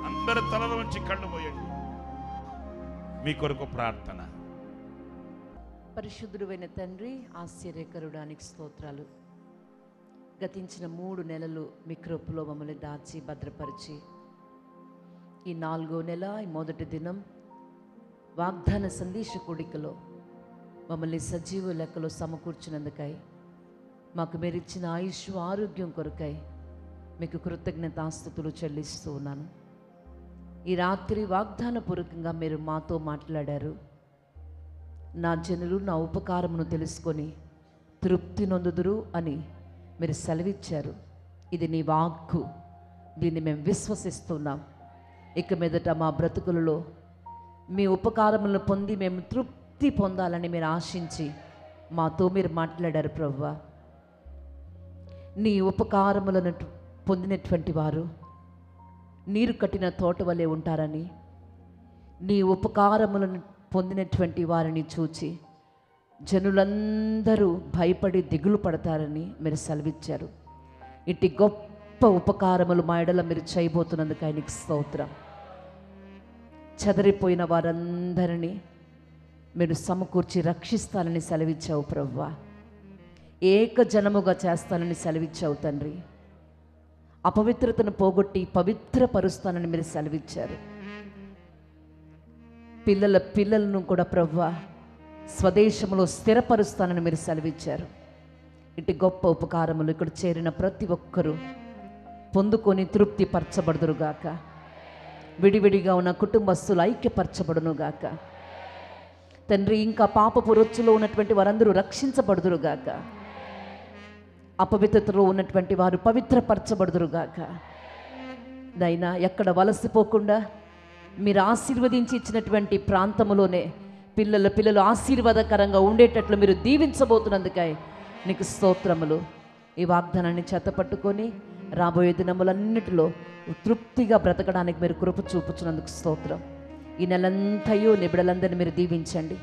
అందరు తలలు వంచి కళ్ళు మూయండి. మీ కొరకు ప్రార్థన. పరిశుద్ధుడైన తండ్రి, ఆశ్చర్యకరుడానికి స్తోత్రాలు. గతించిన 3 నెలలు మీ కృపలో మమ్మల్ని దాచి భద్రపరిచి, ఈ 4వ నెల ఈ మొదటి దినం వాగ్దాన సందేశ కూడికలో మమ్మల్ని సజీవ లెక్కలో సమకూర్చినందుకై, మాకు మీరు ఇచ్చిన ఆయుష్ ఆరోగ్యం కొరకై మీకు కృతజ్ఞతాస్తుతులు చెల్లిస్తూ ఉన్నాను. ఈ రాత్రి వాగ్దానపూర్వకంగా మీరు మాతో మాట్లాడారు. నా జనులు నా ఉపకారమును తెలుసుకొని తృప్తి నొందుదురు అని మీరు సెలవిచ్చారు. ఇది నీ వాక్కు, దీన్ని మేము విశ్వసిస్తున్నాం. ఇక మీదట మా బ్రతుకులలో మీ ఉపకారములను పొంది మేము తృప్తి పొందాలని మీరు ఆశించి మాతో మీరు మాట్లాడారు ప్రభువా. నీ ఉపకారములను పొందినటువంటి వారు నీరు కట్టిన తోట వలె ఉంటారని, నీ ఉపకారములను పొందినటువంటి వారిని చూచి జనులందరూ భయపడి దిగులు పడతారని మీరు సెలవిచ్చారు. ఇట్టి గొప్ప ఉపకారములు మా ఎడల మీరు చేయబోతున్నందుకు ఆయనకి స్తోత్రం. చెదరిపోయిన వారందరినీ మీరు సమకూర్చి రక్షిస్తానని సెలవిచ్చావు ప్రభువా. ఏక జనముగా చేస్తానని సెలవిచ్చావు తండ్రి. అపవిత్రతను పోగొట్టి పవిత్రపరుస్తానని మీరు సెలవిచ్చారు. పిల్లలను కూడా ప్రభువా స్వదేశంలో స్థిరపరుస్తానని మీరు సెలవిచ్చారు. ఇటు గొప్ప ఉపకారములు ఇక్కడ చేరిన ప్రతి ఒక్కరూ పొందుకొని తృప్తి పరచబడుదురుగాక. విడివిడిగా ఉన్న కుటుంబస్తులు ఐక్యపరచబడునుగాక తండ్రి. ఇంకా పాపపు రొచ్చులో ఉన్నటువంటి వారందరూ రక్షించబడుదురుగాక. అపవిత్రతలో ఉన్నటువంటి వారు పవిత్రపరచబడుదురుగాక. నైనా ఎక్కడ వలసిపోకుండా మీరు ఆశీర్వదించి ఇచ్చినటువంటి ప్రాంతములోనే పిల్లలు ఆశీర్వాదకరంగా ఉండేటట్లు మీరు దీవించబోతున్నందుకై నీకు స్తోత్రములు. ఈ వాగ్దానాన్ని చేతపట్టుకొని రాబోయే దినములన్నిటిలో తృప్తిగా బ్రతకడానికి మీరు కృప చూపుచున్నందుకు స్తోత్రం. ఈ నెలంతయు నిబిడలందరినీ మీరు దీవించండి.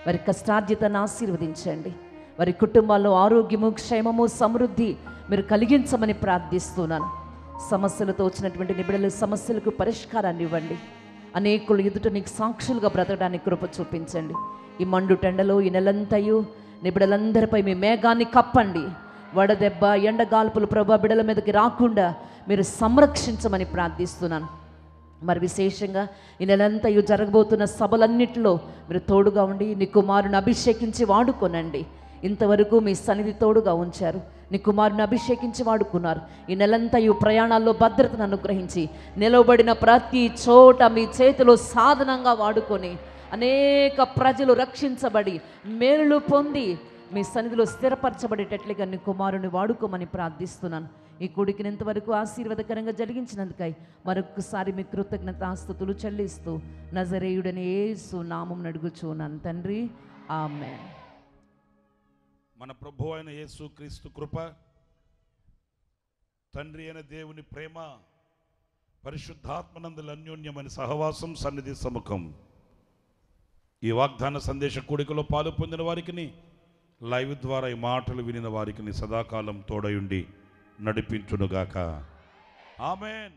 వారి కష్టార్జితను ఆశీర్వదించండి. వారి కుటుంబాల్లో ఆరోగ్యము, క్షేమము, సమృద్ధి మీరు కలిగించమని ప్రార్థిస్తున్నాను. సమస్యలతో వచ్చినటువంటి నిబిడల సమస్యలకు పరిష్కారాన్ని ఇవ్వండి. అనేకులు ఎదుట నీకు సాక్షులుగా బ్రతకడానికి కృప చూపించండి. ఈ మండు టెండలో ఈ నెలంతయు నిబిడలందరిపై మీ మేఘాన్ని కప్పండి. వడదెబ్బ, ఎండగాల్పులు ప్రభా బిడల మీదకి రాకుండా మీరు సంరక్షించమని ప్రార్థిస్తున్నాను. మరి విశేషంగా ఈ నెలంతయు జరగబోతున్న సభలన్నిటిలో మీరు తోడుగా ఉండి నీ కుమారుని అభిషేకించి వాడుకోనండి. ఇంతవరకు మీ సన్నిధి తోడుగా ఉంచారు. నీ కుమారుని అభిషేకించి వాడుకున్నారు. ఈ నెలంతయు ప్రయాణాల్లో భద్రతను అనుగ్రహించి నిలవబడిన ప్రతి చోట మీ చేతిలో సాధనంగా వాడుకొని అనేక ప్రజలు రక్షించబడి మేలులు పొంది మీ సన్నిధిలో స్థిరపరచబడేటట్లుగా నీ కుమారుని వాడుకోమని ప్రార్థిస్తున్నాను. ఈ కూడికిని ఇంతవరకు ఆశీర్వాదకరంగా జరిగించినందుకై మరొకసారి మీ కృతజ్ఞతాస్తుతులు చెల్లిస్తూ నజరేయుడని యేసు నామం అడుగుచున్నాను తండ్రి, ఆమేన్. మన ప్రభు అయిన యేసు క్రీస్తు కృప, తండ్రి అయిన దేవుని ప్రేమ, పరిశుద్ధాత్మనందుల అన్యోన్యమైన సహవాసం, సన్నిధి సముఖం ఈ వాగ్దాన సందేశ కూడికలో పాలు పొందిన వారికి, లైవ్ ద్వారా ఈ మాటలు వినిన వారికి సదాకాలం తోడయుండి నడిపించునుగాక. ఆమేన్.